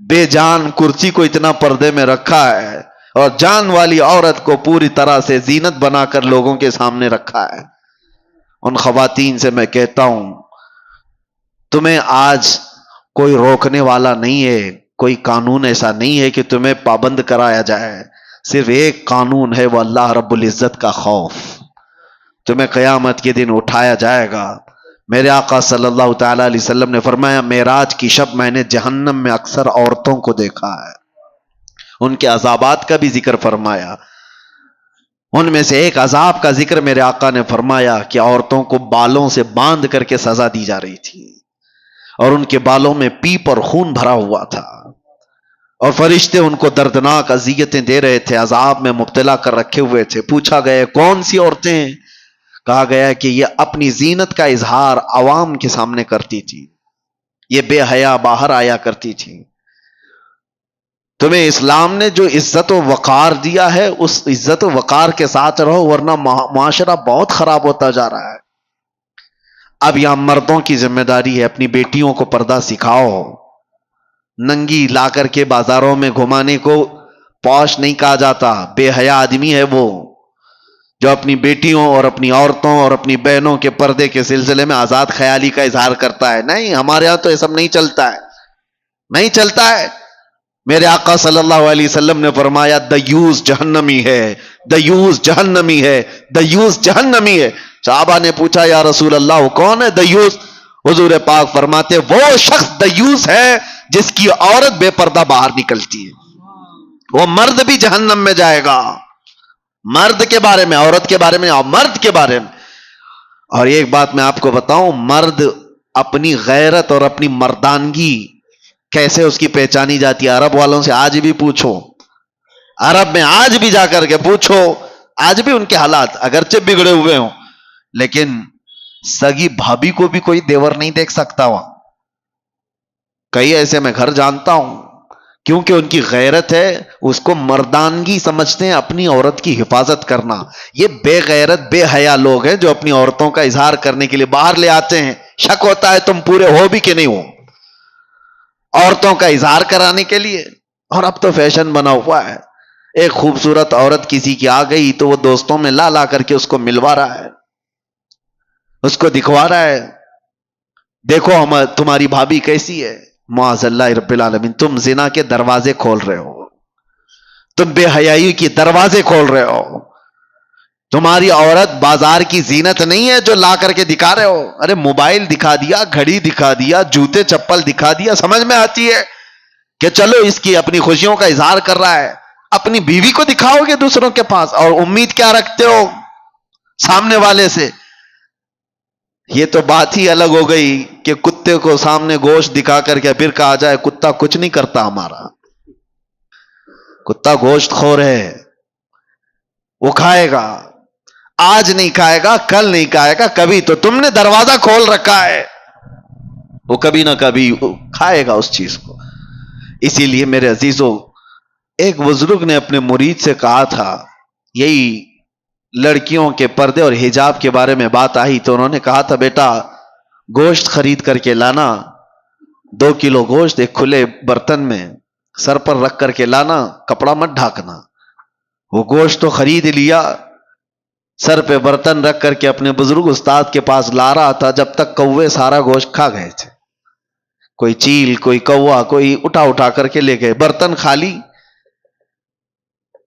بے جان کرسی کو اتنا پردے میں رکھا ہے اور جان والی عورت کو پوری طرح سے زینت بنا کر لوگوں کے سامنے رکھا ہے. ان خواتین سے میں کہتا ہوں، تمہیں آج کوئی روکنے والا نہیں ہے، کوئی قانون ایسا نہیں ہے کہ تمہیں پابند کرایا جائے. صرف ایک قانون ہے، وہ اللہ رب العزت کا خوف. تمہیں قیامت کے دن اٹھایا جائے گا. میرے آقا صلی اللہ تعالی علیہ وسلم نے فرمایا، معراج کی شب میں نے جہنم میں اکثر عورتوں کو دیکھا ہے. ان کے عذابات کا بھی ذکر فرمایا. ان میں سے ایک عذاب کا ذکر میرے آقا نے فرمایا کہ عورتوں کو بالوں سے باندھ کر کے سزا دی جا رہی تھی اور ان کے بالوں میں پیپ اور خون بھرا ہوا تھا اور فرشتے ان کو دردناک اذیتیں دے رہے تھے، عذاب میں مبتلا کر رکھے ہوئے تھے. پوچھا گیا کون سی عورتیں؟ کہا گیا کہ یہ اپنی زینت کا اظہار عوام کے سامنے کرتی تھی، یہ بے حیا باہر آیا کرتی تھی. تمہیں اسلام نے جو عزت و وقار دیا ہے اس عزت و وقار کے ساتھ رہو، ورنہ معاشرہ بہت خراب ہوتا جا رہا ہے. اب یہاں مردوں کی ذمہ داری ہے، اپنی بیٹیوں کو پردہ سکھاؤ. ننگی لا کر کے بازاروں میں گھمانے کو پوش نہیں کہا جاتا. بے حیا آدمی ہے وہ جو اپنی بیٹیوں اور اپنی عورتوں اور اپنی بہنوں کے پردے کے سلسلے میں آزاد خیالی کا اظہار کرتا ہے. نہیں، ہمارے ہاں تو یہ سب نہیں چلتا ہے، نہیں چلتا ہے. میرے آقا صلی اللہ علیہ وسلم نے فرمایا، دیوس جہنمی ہے، دیوس جہنمی ہے، دیوس جہنمی ہے. صحابہ نے پوچھا یا رسول اللہ وہ کون ہے دیوس؟ حضور پاک فرماتے وہ شخص دیوس ہے جس کی عورت بے پردہ باہر نکلتی ہے، وہ مرد بھی جہنم میں جائے گا. مرد کے بارے میں، عورت کے بارے میں، اور مرد کے بارے میں. اور ایک بات میں آپ کو بتاؤں، مرد اپنی غیرت اور اپنی مردانگی کیسے اس کی پہچانی جاتی ہے؟ عرب والوں سے آج بھی پوچھو، عرب میں آج بھی جا کر کے پوچھو، آج بھی ان کے حالات اگرچہ بگڑے ہوئے ہوں لیکن سگی بھابھی کو بھی کوئی دیور نہیں دیکھ سکتا وہاں. کئی ایسے میں گھر جانتا ہوں، کیونکہ ان کی غیرت ہے، اس کو مردانگی سمجھتے ہیں اپنی عورت کی حفاظت کرنا. یہ بے غیرت بے حیا لوگ ہیں جو اپنی عورتوں کا اظہار کرنے کے لیے باہر لے آتے ہیں. شک ہوتا ہے تم پورے ہو بھی کہ نہیں ہو عورتوں کا اظہار کرانے کے لیے. اور اب تو فیشن بنا ہوا ہے، ایک خوبصورت عورت کسی کی آ گئی تو وہ دوستوں میں لا لا کر کے اس کو ملوا رہا ہے، اس کو دکھوا رہا ہے، دیکھو ہم تمہاری بھابھی کیسی ہے. معاذ اللہ رب العالمین، تم زنا کے دروازے کھول رہے ہو، تم بے حیائی کی دروازے کھول رہے ہو. تمہاری عورت بازار کی زینت نہیں ہے جو لا کر کے دکھا رہے ہو. ارے موبائل دکھا دیا، گھڑی دکھا دیا، جوتے چپل دکھا دیا، سمجھ میں آتی ہے کہ چلو اس کی اپنی خوشیوں کا اظہار کر رہا ہے. اپنی بیوی کو دکھاؤ گے دوسروں کے پاس اور امید کیا رکھتے ہو سامنے والے سے؟ یہ تو بات ہی الگ ہو گئی کہ کتے کو سامنے گوشت دکھا کر کے پھر کہا جائے کتا کچھ نہیں کرتا ہمارا. کتا گوشت خور ہے، وہ کھائے گا، آج نہیں کھائے گا، کل نہیں کھائے گا، کبھی تو تم نے دروازہ کھول رکھا ہے. وہ کبھی نہ کبھی کھائے گا اس چیز کو. اسی لیے میرے عزیزوں، ایک بزرگ نے اپنے مرید سے کہا تھا، یہی لڑکیوں کے پردے اور حجاب کے بارے میں بات آئی تو انہوں نے کہا تھا، بیٹا گوشت خرید کر کے لانا، 2 کلو گوشت ایک کھلے برتن میں سر پر رکھ کر کے لانا، کپڑا مت ڈھانکنا. وہ گوشت تو خرید لیا، سر پہ برتن رکھ کر کے اپنے بزرگ استاد کے پاس لا رہا تھا، جب تک کوے سارا گوشت کھا گئے تھے. کوئی چیل، کوئی کوا، کوئی اٹھا کر کے لے گئے، برتن خالی.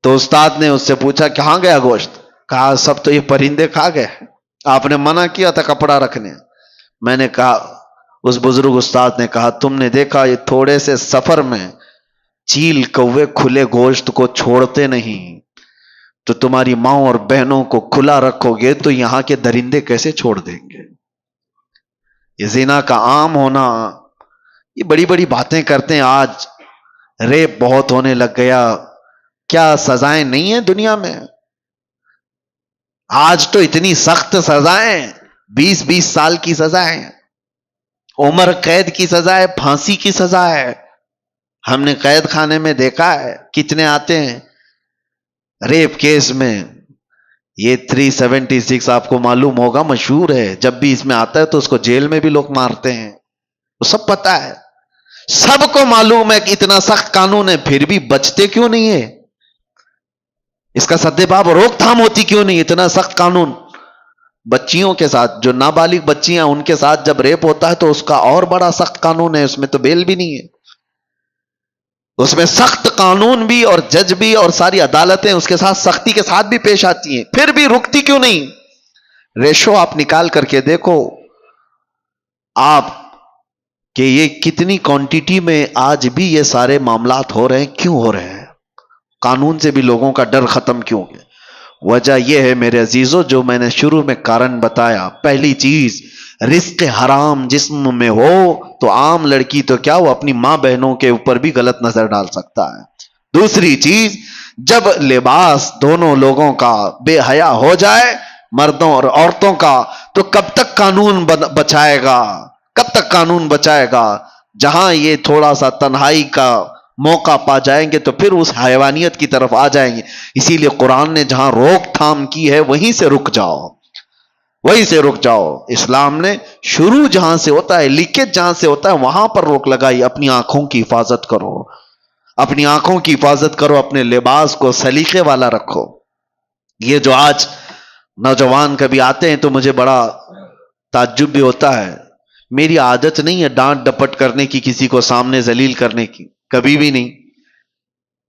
تو استاد نے اس سے پوچھا کہاں گیا گوشت؟ کہا سب تو یہ پرندے کھا گئے، آپ نے منع کیا تھا کپڑا رکھنے. میں نے کہا، اس بزرگ استاد نے کہا، تم نے دیکھا یہ تھوڑے سے سفر میں چیل کوے کھلے گوشت کو چھوڑتے نہیں، تو تمہاری ماں اور بہنوں کو کھلا رکھو گے تو یہاں کے درندے کیسے چھوڑ دیں گے؟ یہ زنا کا عام ہونا، یہ بڑی بڑی باتیں کرتے ہیں. آج ریپ بہت ہونے لگ گیا، کیا سزائیں نہیں ہیں دنیا میں؟ آج تو اتنی سخت سزائیں، 20 سال کی سزائیں، عمر قید کی سزا ہے، پھانسی کی سزا ہے. ہم نے قید خانے میں دیکھا ہے کتنے آتے ہیں ریپ کیس میں. یہ 376 آپ کو معلوم ہوگا، مشہور ہے. جب بھی اس میں آتا ہے تو اس کو جیل میں بھی لوگ مارتے ہیں، وہ سب پتا ہے، سب کو معلوم ہے کہ اتنا سخت قانون ہے، پھر بھی بچتے کیوں نہیں ہے؟ اس کا سدباب روک تھام ہوتی کیوں نہیں؟ اتنا سخت قانون. بچیوں کے ساتھ، جو نابالغ بچیاں، ان کے ساتھ جب ریپ ہوتا ہے تو اس کا اور بڑا سخت قانون ہے، اس میں تو بیل بھی نہیں ہے. اس میں سخت قانون بھی اور جج بھی اور ساری عدالتیں اس کے ساتھ سختی کے ساتھ بھی پیش آتی ہیں، پھر بھی رکتی کیوں نہیں؟ ریشو آپ نکال کر کے دیکھو آپ کہ یہ کتنی کوانٹیٹی میں آج بھی یہ سارے معاملات ہو رہے ہیں. کیوں ہو رہے ہیں؟ قانون سے بھی لوگوں کا ڈر ختم کیوں ہے؟ وجہ یہ ہے میرے عزیزوں، جو میں نے شروع میں کارن بتایا. پہلی چیز، رزق حرام جسم میں ہو تو عام لڑکی تو کیا، وہ اپنی ماں بہنوں کے اوپر بھی غلط نظر ڈال سکتا ہے. دوسری چیز، جب لباس دونوں لوگوں کا بے حیا ہو جائے، مردوں اور عورتوں کا، تو کب تک قانون بچائے گا؟ کب تک قانون بچائے گا؟ جہاں یہ تھوڑا سا تنہائی کا موقع پا جائیں گے تو پھر اس حیوانیت کی طرف آ جائیں گے. اسی لیے قرآن نے جہاں روک تھام کی ہے وہیں سے رک جاؤ، وہیں سے رک جاؤ. اسلام نے شروع جہاں سے ہوتا ہے، لیکیج جہاں سے ہوتا ہے، وہاں پر روک لگائی. اپنی آنکھوں کی حفاظت کرو، اپنی آنکھوں کی حفاظت کرو، اپنے لباس کو سلیقے والا رکھو. یہ جو آج نوجوان کبھی آتے ہیں تو مجھے بڑا تعجب بھی ہوتا ہے. میری عادت نہیں ہے ڈانٹ ڈپٹ کرنے کی، کسی کو سامنے ذلیل کرنے کی، کبھی بھی نہیں.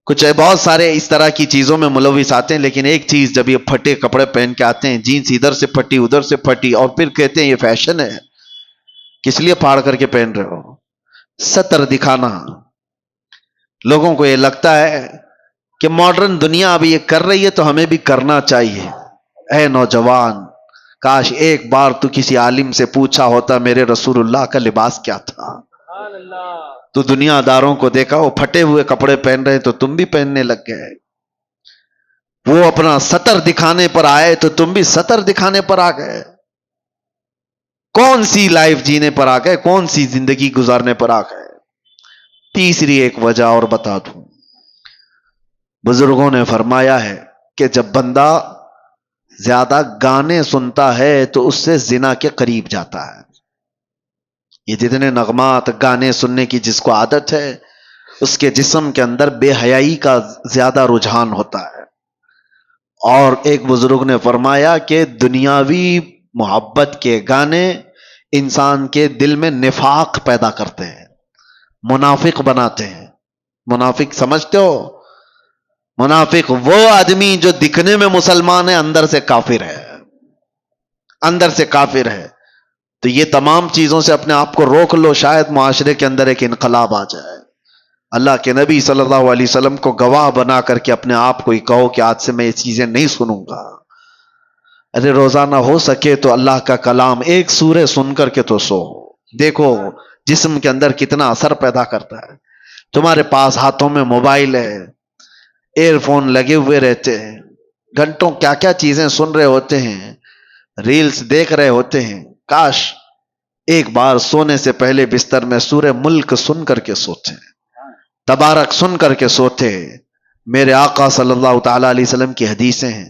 کچھ بہت سارے اس طرح کی چیزوں میں ملوث آتے ہیں، لیکن ایک چیز، جب یہ پھٹے کپڑے پہن کے آتے ہیں، جینس ادھر سے پھٹی ادھر سے پھٹی، اور پھر کہتے ہیں یہ فیشن ہے. کس لیے پھاڑ کر کے پہن رہے ہو؟ سطر دکھانا. لوگوں کو یہ لگتا ہے کہ ماڈرن دنیا اب یہ کر رہی ہے تو ہمیں بھی کرنا چاہیے. اے نوجوان، کاش ایک بار تو کسی عالم سے پوچھا ہوتا میرے رسول اللہ کا لباس کیا تھا. تو دنیا داروں کو دیکھا وہ پھٹے ہوئے کپڑے پہن رہے تو تم بھی پہننے لگ گئے. وہ اپنا سطر دکھانے پر آئے تو تم بھی سطر دکھانے پر آ گئے. کون سی لائف جینے پر آ گئے؟ کون سی زندگی گزارنے پر آ گئے؟ تیسری ایک وجہ اور بتا دوں، بزرگوں نے فرمایا ہے کہ جب بندہ زیادہ گانے سنتا ہے تو اس سے زنا کے قریب جاتا ہے. یہ جتنے نغمات، گانے سننے کی جس کو عادت ہے، اس کے جسم کے اندر بے حیائی کا زیادہ رجحان ہوتا ہے. اور ایک بزرگ نے فرمایا کہ دنیاوی محبت کے گانے انسان کے دل میں نفاق پیدا کرتے ہیں، منافق بناتے ہیں. منافق سمجھتے ہو؟ منافق وہ آدمی جو دکھنے میں مسلمان ہے، اندر سے کافر ہے، اندر سے کافر ہے. تو یہ تمام چیزوں سے اپنے آپ کو روک لو، شاید معاشرے کے اندر ایک انقلاب آ جائے. اللہ کے نبی صلی اللہ علیہ وسلم کو گواہ بنا کر کے اپنے آپ کو ہی کہو کہ آج سے میں یہ چیزیں نہیں سنوں گا. ارے روزانہ ہو سکے تو اللہ کا کلام ایک سورہ سن کر کے تو سو. دیکھو جسم کے اندر کتنا اثر پیدا کرتا ہے. تمہارے پاس ہاتھوں میں موبائل ہے، ایئر فون لگے ہوئے رہتے ہیں، گھنٹوں کیا کیا چیزیں سن رہے ہوتے ہیں، ریلز دیکھ رہے ہوتے ہیں. کاش ایک بار سونے سے پہلے بستر میں سورہ ملک سن کر کے سوتے، تبارک سن کر کے سوتے۔ میرے آقا صلی اللہ تعالی علیہ وسلم کی حدیثیں ہیں،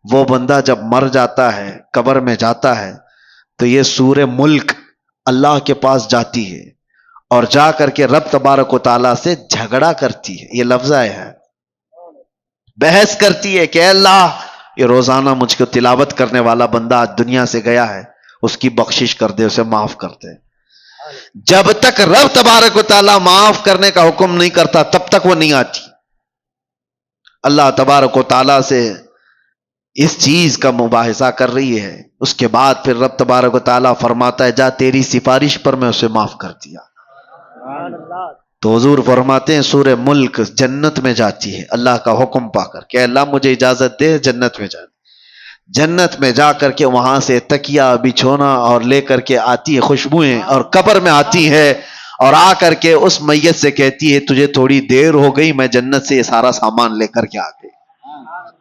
وہ بندہ جب مر جاتا ہے، قبر میں جاتا ہے، تو یہ سورہ ملک اللہ کے پاس جاتی ہے اور جا کر کے رب تبارک و تعالیٰ سے جھگڑا کرتی ہے۔ یہ لفظ آیا ہے، بحث کرتی ہے کہ اے اللہ، یہ روزانہ مجھ کو تلاوت کرنے والا بندہ آج دنیا سے گیا ہے، اس کی بخشش کر دے، اسے معاف کر دے۔ جب تک رب تبارک و تعالیٰ معاف کرنے کا حکم نہیں کرتا تب تک وہ نہیں آتی۔ اللہ تبارک و تعالیٰ سے اس چیز کا مباحثہ کر رہی ہے، اس کے بعد پھر رب تبارک و تعالیٰ فرماتا ہے جا تیری سفارش پر میں اسے معاف کر دیا۔ تو حضور فرماتے ہیں سورہ ملک جنت میں جاتی ہے اللہ کا حکم پا کر کہ اللہ مجھے اجازت دے جنت میں جانے۔ جنت میں جا کر کے وہاں سے تکیہ بچھونا اور لے کر کے آتی ہے خوشبوئیں، اور قبر میں آتی ہے اور آ کر کے اس میت سے کہتی ہے تجھے تھوڑی دیر ہو گئی، میں جنت سے یہ سارا سامان لے کر کے آ گئی۔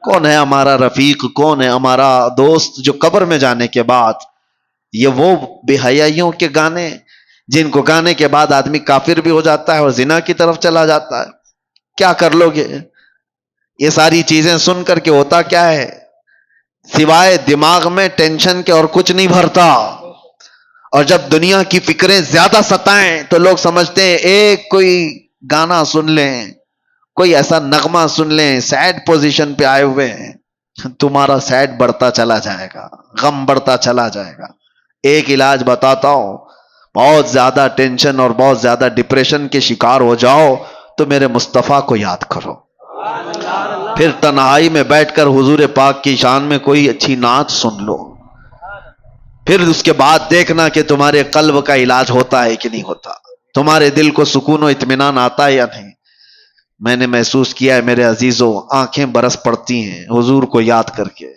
کون ہے ہمارا رفیق، کون ہے ہمارا دوست جو قبر میں جانے کے بعد، یہ وہ بے حیائیوں کے گانے جن کو گانے کے بعد آدمی کافر بھی ہو جاتا ہے اور زنا کی طرف چلا جاتا ہے۔ کیا کر لو گے؟ یہ ساری چیزیں سن کر کے ہوتا کیا ہے، سوائے دماغ میں ٹینشن کے اور کچھ نہیں بھرتا۔ اور جب دنیا کی فکریں زیادہ ستائیں تو لوگ سمجھتے ہیں ایک کوئی گانا سن لیں، کوئی ایسا نغمہ سن لیں، سیڈ پوزیشن پہ آئے ہوئے ہیں، تمہارا سیڈ بڑھتا چلا جائے گا، غم بڑھتا چلا جائے گا۔ ایک علاج بتاتا ہوں، بہت زیادہ ٹینشن اور بہت زیادہ ڈپریشن کے شکار ہو جاؤ تو میرے مصطفیٰ کو یاد کرو، پھر تنہائی میں بیٹھ کر حضور پاک کی شان میں کوئی اچھی نعت سن لو، پھر اس کے بعد دیکھنا کہ تمہارے قلب کا علاج ہوتا ہے کہ نہیں ہوتا، تمہارے دل کو سکون و اطمینان آتا ہے یا نہیں۔ میں نے محسوس کیا ہے میرے عزیزوں، آنکھیں برس پڑتی ہیں حضور کو یاد کر کے۔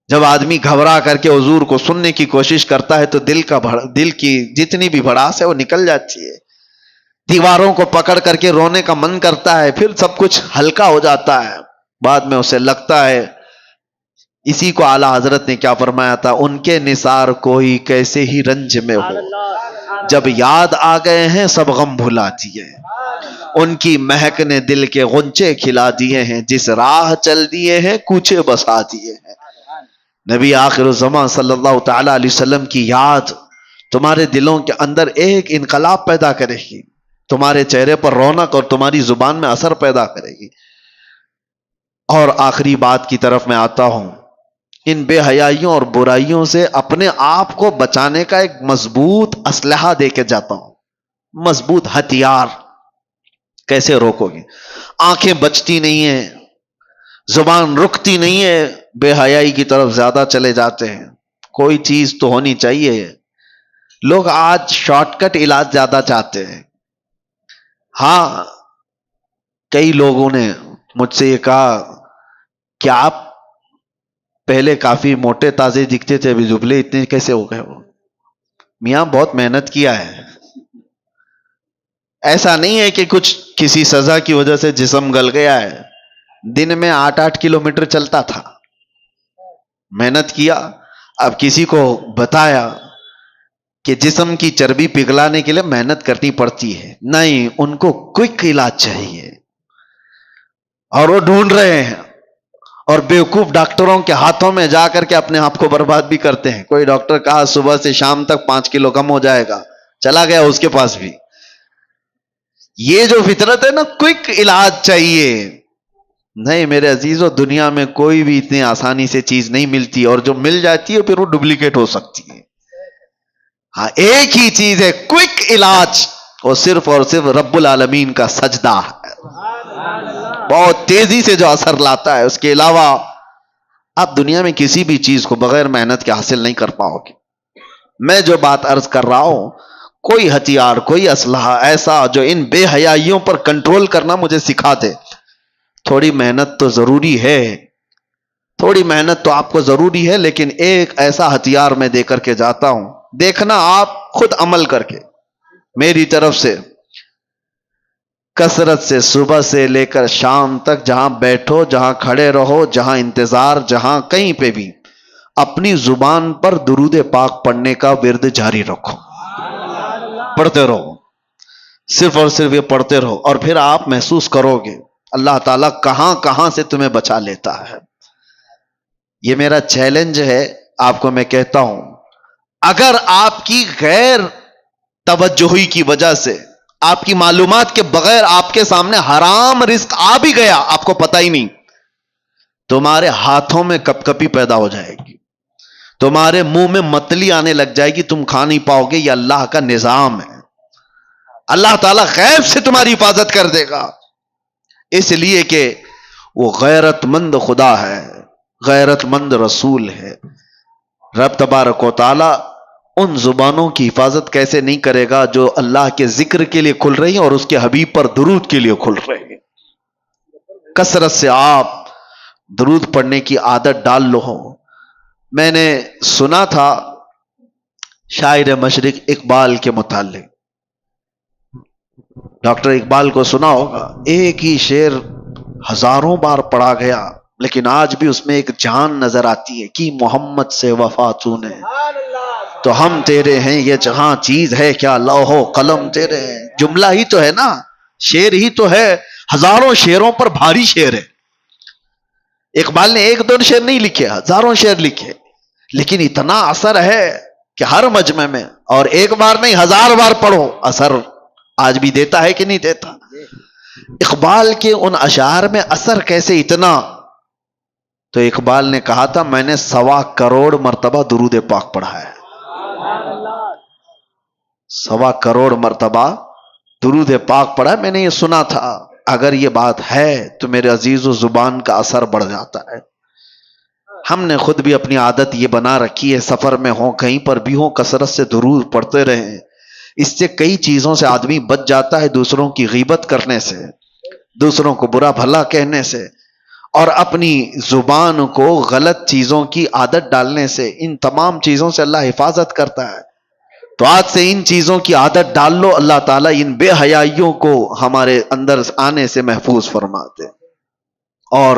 جب آدمی گھبرا کر کے حضور کو سننے کی کوشش کرتا ہے تو دل کی جتنی بھی بھڑاس ہے وہ نکل جاتی ہے، دیواروں کو پکڑ کر کے رونے کا من کرتا ہے، پھر سب کچھ ہلکا ہو جاتا ہے۔ بعد میں اسے لگتا ہے، اسی کو اعلی حضرت نے کیا فرمایا تھا، ان کے نثار کوئی کیسے ہی رنج میں ہو، جب یاد آ گئے ہیں سب غم بھلا دیے، ان کی مہک نے دل کے غنچے کھلا دیے ہیں، جس راہ چل دیے ہیں کوچے بسا دیے ہیں۔ نبی آخر الزمان صلی اللہ تعالی علیہ وسلم کی یاد تمہارے دلوں کے اندر ایک انقلاب پیدا کرے گی، تمہارے چہرے پر رونق اور تمہاری زبان میں اثر پیدا کرے گی۔ اور آخری بات کی طرف میں آتا ہوں، ان بے حیائیوں اور برائیوں سے اپنے آپ کو بچانے کا ایک مضبوط اسلحہ دے کے جاتا ہوں، مضبوط ہتھیار۔ کیسے روکو گے؟ آنکھیں بچتی نہیں ہیں، زبان رکتی نہیں ہے، بے حیائی کی طرف زیادہ چلے جاتے ہیں۔ کوئی چیز تو ہونی چاہیے۔ لوگ آج شارٹ کٹ علاج زیادہ چاہتے ہیں۔ ہاں، کئی لوگوں نے مجھ سے یہ کہا کہ آپ پہلے کافی موٹے تازے دکھتے تھے، ابھی دبلے اتنے کیسے ہو گئے ہو؟ میاں بہت محنت کیا ہے، ایسا نہیں ہے کہ کچھ کسی سزا کی وجہ سے جسم گل گیا ہے۔ دن میں 8 کلومیٹر چلتا تھا، محنت کیا۔ اب کسی کو بتایا کہ جسم کی چربی پگھلانے کے لیے محنت کرنی پڑتی ہے، نہیں، ان کو کوئک علاج چاہیے، اور وہ ڈھونڈ رہے ہیں، اور بیوقوف ڈاکٹروں کے ہاتھوں میں جا کر کے اپنے آپ کو برباد بھی کرتے ہیں۔ کوئی ڈاکٹر کہا صبح سے شام تک 5 کلو کم ہو جائے گا، چلا گیا اس کے پاس بھی۔ یہ جو فطرت ہے نا، کوئک علاج چاہیے، نہیں میرے عزیزو، دنیا میں کوئی بھی اتنی آسانی سے چیز نہیں ملتی، اور جو مل جاتی ہے پھر وہ ڈپلیکیٹ ہو سکتی ہے۔ ہاں، ایک ہی چیز ہے کوئک علاج، وہ صرف اور صرف رب العالمین کا سجدہ ہے، بہت تیزی سے جو اثر لاتا ہے۔ اس کے علاوہ آپ دنیا میں کسی بھی چیز کو بغیر محنت کے حاصل نہیں کر پاؤ گے۔ میں جو بات عرض کر رہا ہوں، کوئی ہتھیار، کوئی اسلحہ ایسا جو ان بے حیائیوں پر کنٹرول کرنا مجھے سکھا دے۔ تھوڑی محنت تو ضروری ہے، تھوڑی محنت تو آپ کو ضروری ہے، لیکن ایک ایسا ہتھیار میں دے کر کے جاتا ہوں، دیکھنا آپ خود عمل کر کے۔ میری طرف سے کثرت سے صبح سے لے کر شام تک جہاں بیٹھو، جہاں کھڑے رہو، جہاں انتظار، جہاں کہیں پہ بھی اپنی زبان پر درود پاک پڑھنے کا ورد جاری رکھو، پڑھتے رہو، صرف اور صرف یہ پڑھتے رہو، اور پھر آپ محسوس کرو گے اللہ تعالیٰ کہاں کہاں سے تمہیں بچا لیتا ہے۔ یہ میرا چیلنج ہے آپ کو، میں کہتا ہوں اگر آپ کی غیر توجہی کی وجہ سے، آپ کی معلومات کے بغیر آپ کے سامنے حرام رزق آ بھی گیا، آپ کو پتہ ہی نہیں، تمہارے ہاتھوں میں کپ کپی پیدا ہو جائے گی، تمہارے منہ میں متلی آنے لگ جائے گی، تم کھا نہیں پاؤ گے۔ یہ اللہ کا نظام ہے، اللہ تعالیٰ غیب سے تمہاری حفاظت کر دے گا، اس لیے کہ وہ غیرت مند خدا ہے، غیرت مند رسول ہے۔ رب تبارک و تعالی ان زبانوں کی حفاظت کیسے نہیں کرے گا جو اللہ کے ذکر کے لیے کھل رہی ہیں اور اس کے حبیب پر درود کے لیے کھل رہے ہیں۔ کثرت سے آپ درود پڑھنے کی عادت ڈال لو۔ میں نے سنا تھا شاعر مشرق اقبال کے متعلق، ڈاکٹر اقبال کو سنا ہوگا، ایک ہی شعر ہزاروں بار پڑھا گیا لیکن آج بھی اس میں ایک جان نظر آتی ہے کہ محمد سے وفا تو نے تو ہم تیرے ہیں، یہ جہاں چیز ہے کیا لوح و قلم تیرے ہیں۔ جملہ ہی تو ہے نا، شعر ہی تو ہے، ہزاروں شعروں پر بھاری شعر ہے۔ اقبال نے ایک دو شعر نہیں لکھے، ہزاروں شعر لکھے، لیکن اتنا اثر ہے کہ ہر مجمع میں، اور ایک بار نہیں 1000 بار پڑھو، اثر آج بھی دیتا ہے کہ نہیں دیتا؟ اقبال کے ان اشعار میں اثر کیسے اتنا؟ تو اقبال نے کہا تھا میں نے 1.25 کروڑ مرتبہ درود پاک پڑھا ہے، 1.25 کروڑ مرتبہ درود پاک پڑھا ہے۔ میں نے یہ سنا تھا، اگر یہ بات ہے تو میرے عزیز و زبان کا اثر بڑھ جاتا ہے۔ ہم نے خود بھی اپنی عادت یہ بنا رکھی ہے، سفر میں ہوں کہیں پر بھی ہوں کثرت سے درود پڑھتے رہیں۔ اس سے کئی چیزوں سے آدمی بچ جاتا ہے، دوسروں کی غیبت کرنے سے، دوسروں کو برا بھلا کہنے سے، اور اپنی زبان کو غلط چیزوں کی عادت ڈالنے سے۔ ان تمام چیزوں سے اللہ حفاظت کرتا ہے۔ تو آج سے ان چیزوں کی عادت ڈال لو، اللہ تعالیٰ ان بے حیائیوں کو ہمارے اندر آنے سے محفوظ فرماتے۔ اور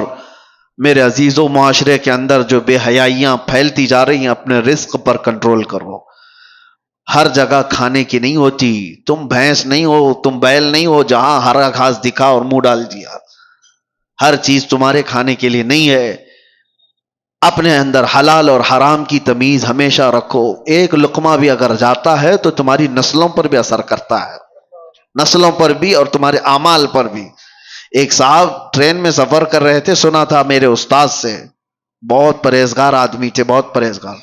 میرے عزیزوں، معاشرے کے اندر جو بے حیائیاں پھیلتی جا رہی ہیں، اپنے رزق پر کنٹرول کرو۔ ہر جگہ کھانے کی نہیں ہوتی، تم بھینس نہیں ہو، تم بیل نہیں ہو جہاں ہرا گھاس دکھا اور منہ ڈال دیا۔ ہر چیز تمہارے کھانے کے لیے نہیں ہے۔ اپنے اندر حلال اور حرام کی تمیز ہمیشہ رکھو۔ ایک لقمہ بھی اگر جاتا ہے تو تمہاری نسلوں پر بھی اثر کرتا ہے، نسلوں پر بھی اور تمہارے اعمال پر بھی۔ ایک صاحب ٹرین میں سفر کر رہے تھے، سنا تھا میرے استاد سے، بہت پرہیزگار آدمی تھے، بہت پرہیزگار۔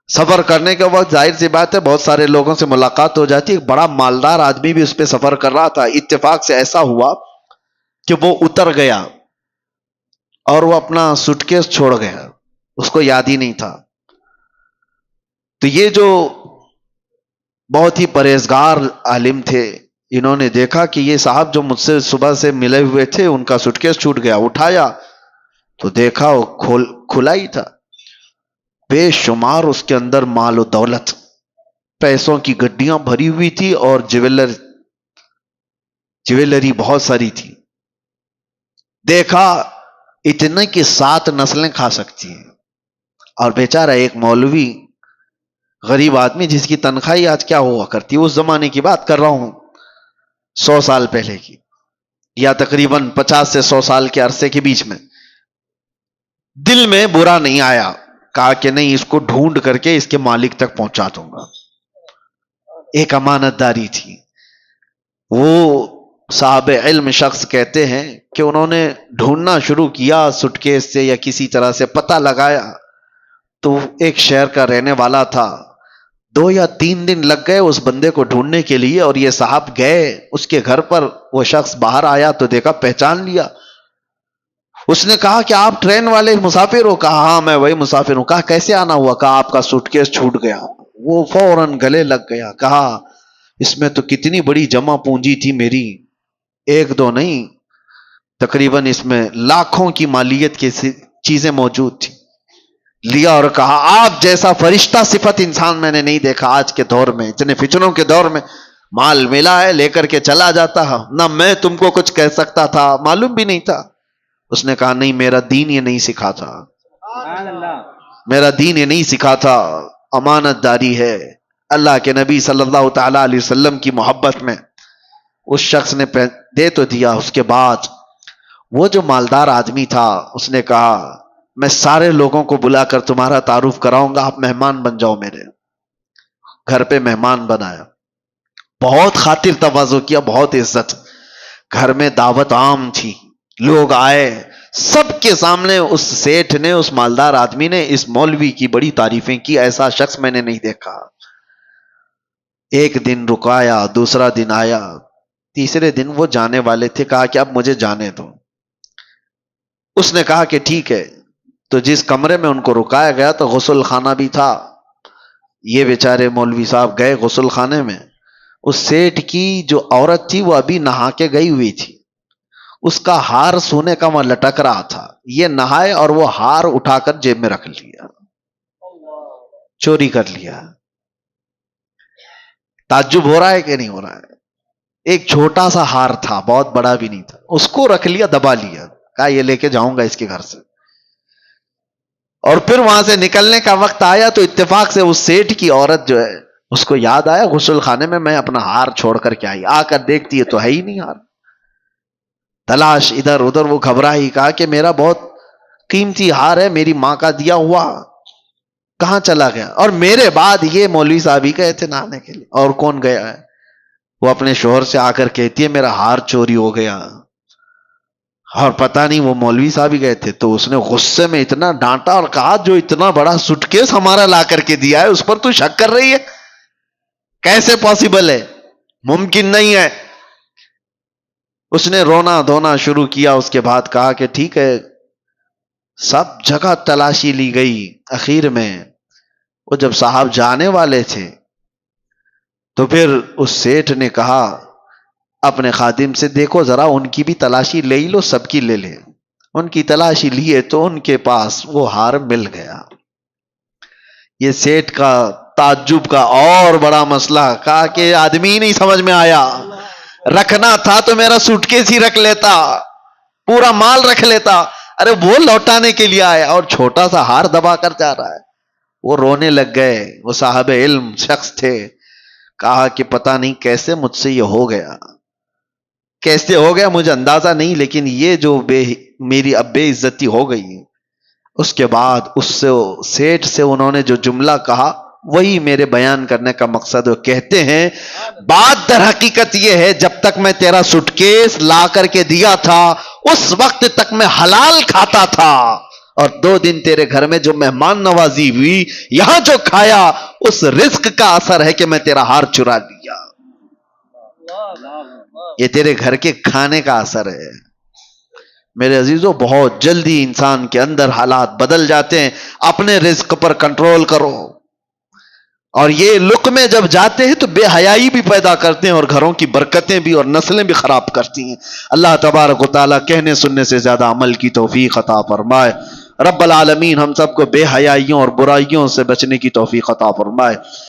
سفر کرنے کے وقت ظاہر سی بات ہے بہت سارے لوگوں سے ملاقات ہو جاتی، ایک بڑا مالدار آدمی بھی اس پہ سفر کر رہا تھا۔ اتفاق سے ایسا ہوا کہ وہ اتر گیا اور وہ اپنا سوٹکیس چھوڑ گیا، اس کو یاد ہی نہیں تھا۔ تو یہ جو بہت ہی پرہیزگار عالم تھے، انہوں نے دیکھا کہ یہ صاحب جو مجھ سے صبح سے ملے ہوئے تھے ان کا سوٹکیس چھوٹ گیا، اٹھایا تو دیکھا وہ کھلا ہی تھا، بے شمار اس کے اندر مال و دولت، پیسوں کی گڈیاں بھری ہوئی تھی اور جویلری بہت ساری تھی۔ دیکھا اتنے کی 7 نسلیں کھا سکتی ہیں، اور بیچارہ ایک مولوی غریب آدمی جس کی تنخواہ آج کیا ہوا کرتی، اس زمانے کی بات کر رہا ہوں، 100 سال پہلے کی، یا تقریباً 50 سے 100 سال کے عرصے کے بیچ میں۔ دل میں برا نہیں آیا، کہا کہ نہیں، اس کو ڈھونڈ کر کے اس کے مالک تک پہنچا دوں گا۔ ایک امانت داری تھی۔ وہ صاحب علم شخص کہتے ہیں کہ انہوں نے ڈھونڈنا شروع کیا، سٹکیس سے یا کسی طرح سے پتہ لگایا، تو ایک شہر کا رہنے والا تھا۔ 2 یا 3 دن لگ گئے اس بندے کو ڈھونڈنے کے لیے، اور یہ صاحب گئے اس کے گھر پر، وہ شخص باہر آیا تو دیکھا، پہچان لیا۔ اس نے کہا کہ آپ ٹرین والے مسافر ہو؟ کہا ہاں میں وہی مسافر ہوں۔ کہا کیسے آنا ہوا؟ کہا آپ کا سوٹکیس چھوٹ گیا۔ وہ فوراً گلے لگ گیا، کہا اس میں تو کتنی بڑی جمع پونجی تھی میری، 1-2 نہیں، تقریباً اس میں لاکھوں کی مالیت کی چیزیں موجود تھی۔ لیا اور کہا آپ جیسا فرشتہ صفت انسان میں نے نہیں دیکھا آج کے دور میں، اتنے فتنوں کے دور میں۔ مال ملا ہے، لے کر کے چلا جاتا، نہ میں تم کو کچھ کہہ سکتا تھا، معلوم بھی نہیں تھا۔ اس نے کہا نہیں، میرا دین یہ نہیں سکھاتا۔ میرا دین یہ نہیں سکھاتا امانت داری ہے. اللہ کے نبی صلی اللہ تعالی علیہ وسلم کی محبت میں اس شخص نے دے تو دیا. اس کے بعد وہ جو مالدار آدمی تھا اس نے کہا میں سارے لوگوں کو بلا کر تمہارا تعارف کراؤں گا, آپ مہمان بن جاؤ. میرے گھر پہ مہمان بنایا, بہت خاطر تواضع کیا, بہت عزت. گھر میں دعوت عام تھی, لوگ آئے, سب کے سامنے اس سیٹھ نے, اس مالدار آدمی نے اس مولوی کی بڑی تعریفیں کی. ایسا شخص میں نے نہیں دیکھا. ایک دن رکایا, دوسرا دن آیا, تیسرے دن وہ جانے والے تھے, کہا کہ اب مجھے جانے دو. اس نے کہا کہ ٹھیک ہے. تو جس کمرے میں ان کو رکایا گیا تو غسل خانہ بھی تھا. یہ بیچارے مولوی صاحب گئے غسل خانے میں. اس سیٹھ کی جو عورت تھی وہ ابھی نہا کے گئی ہوئی تھی. اس کا ہار سونے کا وہاں لٹک رہا تھا. یہ نہائے اور وہ ہار اٹھا کر جیب میں رکھ لیا, چوری کر لیا. تعجب ہو رہا ہے کہ نہیں ہو رہا ہے؟ ایک چھوٹا سا ہار تھا, بہت بڑا بھی نہیں تھا, اس کو رکھ لیا, دبا لیا, کہا یہ لے کے جاؤں گا اس کے گھر سے. اور پھر وہاں سے نکلنے کا وقت آیا تو اتفاق سے اس سیٹھ کی عورت جو ہے اس کو یاد آیا غسل خانے میں اپنا ہار چھوڑ کر کے آئی. آ کر دیکھتی ہے تو ہے ہی نہیں ہار. تلاش ادھر ادھر, وہ گھبرائی, کہا کہ میرا بہت قیمتی ہار ہے, میری ماں کا دیا ہوا, کہاں چلا گیا؟ اور میرے بعد یہ مولوی صاحب ہی گئے تھے نہانے کے لیے, اور کون گیا ہے؟ وہ اپنے شوہر سے آ کر کہتی ہے میرا ہار چوری ہو گیا. اور پتہ نہیں وہ مولوی صاحب ہی گئے تھے. تو اس نے غصے میں اتنا ڈانٹا اور کہا جو اتنا بڑا سوٹ کیس ہمارا لا کر کے دیا ہے اس پر تو شک کر رہی ہے؟ کیسے پاسبل ہے؟ ممکن نہیں ہے. اس نے رونا دھونا شروع کیا. اس کے بعد کہا کہ ٹھیک ہے, سب جگہ تلاشی لی گئی. اخیر میں وہ جب صاحب جانے والے تھے تو پھر اس سیٹھ نے کہا اپنے خادم سے دیکھو ذرا ان کی بھی تلاشی لے لو, سب کی لے لے. ان کی تلاشی لیے تو ان کے پاس وہ ہار مل گیا. یہ سیٹھ کا تعجب کا اور بڑا مسئلہ, کہا کہ آدمی نہیں سمجھ میں آیا, رکھنا تھا تو میرا سوٹ کیس ہی رکھ لیتا, پورا مال رکھ لیتا. ارے وہ لوٹانے کے لیے آیا اور چھوٹا سا ہار دبا کر جا رہا ہے. وہ رونے لگ گئے. وہ صاحب علم شخص تھے. کہا کہ پتہ نہیں کیسے مجھ سے یہ ہو گیا, کیسے ہو گیا مجھے اندازہ نہیں, لیکن یہ جو میری اب بے عزتی ہو گئی. اس کے بعد اس سے سیٹھ سے انہوں نے جو جملہ کہا وہی میرے بیان کرنے کا مقصد. وہ کہتے ہیں بات در حقیقت یہ ہے جب تک میں تیرا سوٹ کیس لا کر کے دیا تھا اس وقت تک میں حلال کھاتا تھا, اور 2 دن تیرے گھر میں جو مہمان نوازی ہوئی, یہاں جو کھایا, اس رزق کا اثر ہے کہ میں تیرا ہار چرا لیا. یہ تیرے گھر کے کھانے کا اثر ہے. میرے عزیزو بہت جلدی انسان کے اندر حالات بدل جاتے ہیں. اپنے رزق پر کنٹرول کرو. اور یہ لقمے جب جاتے ہیں تو بے حیائی بھی پیدا کرتے ہیں اور گھروں کی برکتیں بھی اور نسلیں بھی خراب کرتی ہیں. اللہ تبارک و تعالیٰ کہنے سننے سے زیادہ عمل کی توفیق عطا فرمائے. رب العالمین ہم سب کو بے حیائیوں اور برائیوں سے بچنے کی توفیق عطا فرمائے.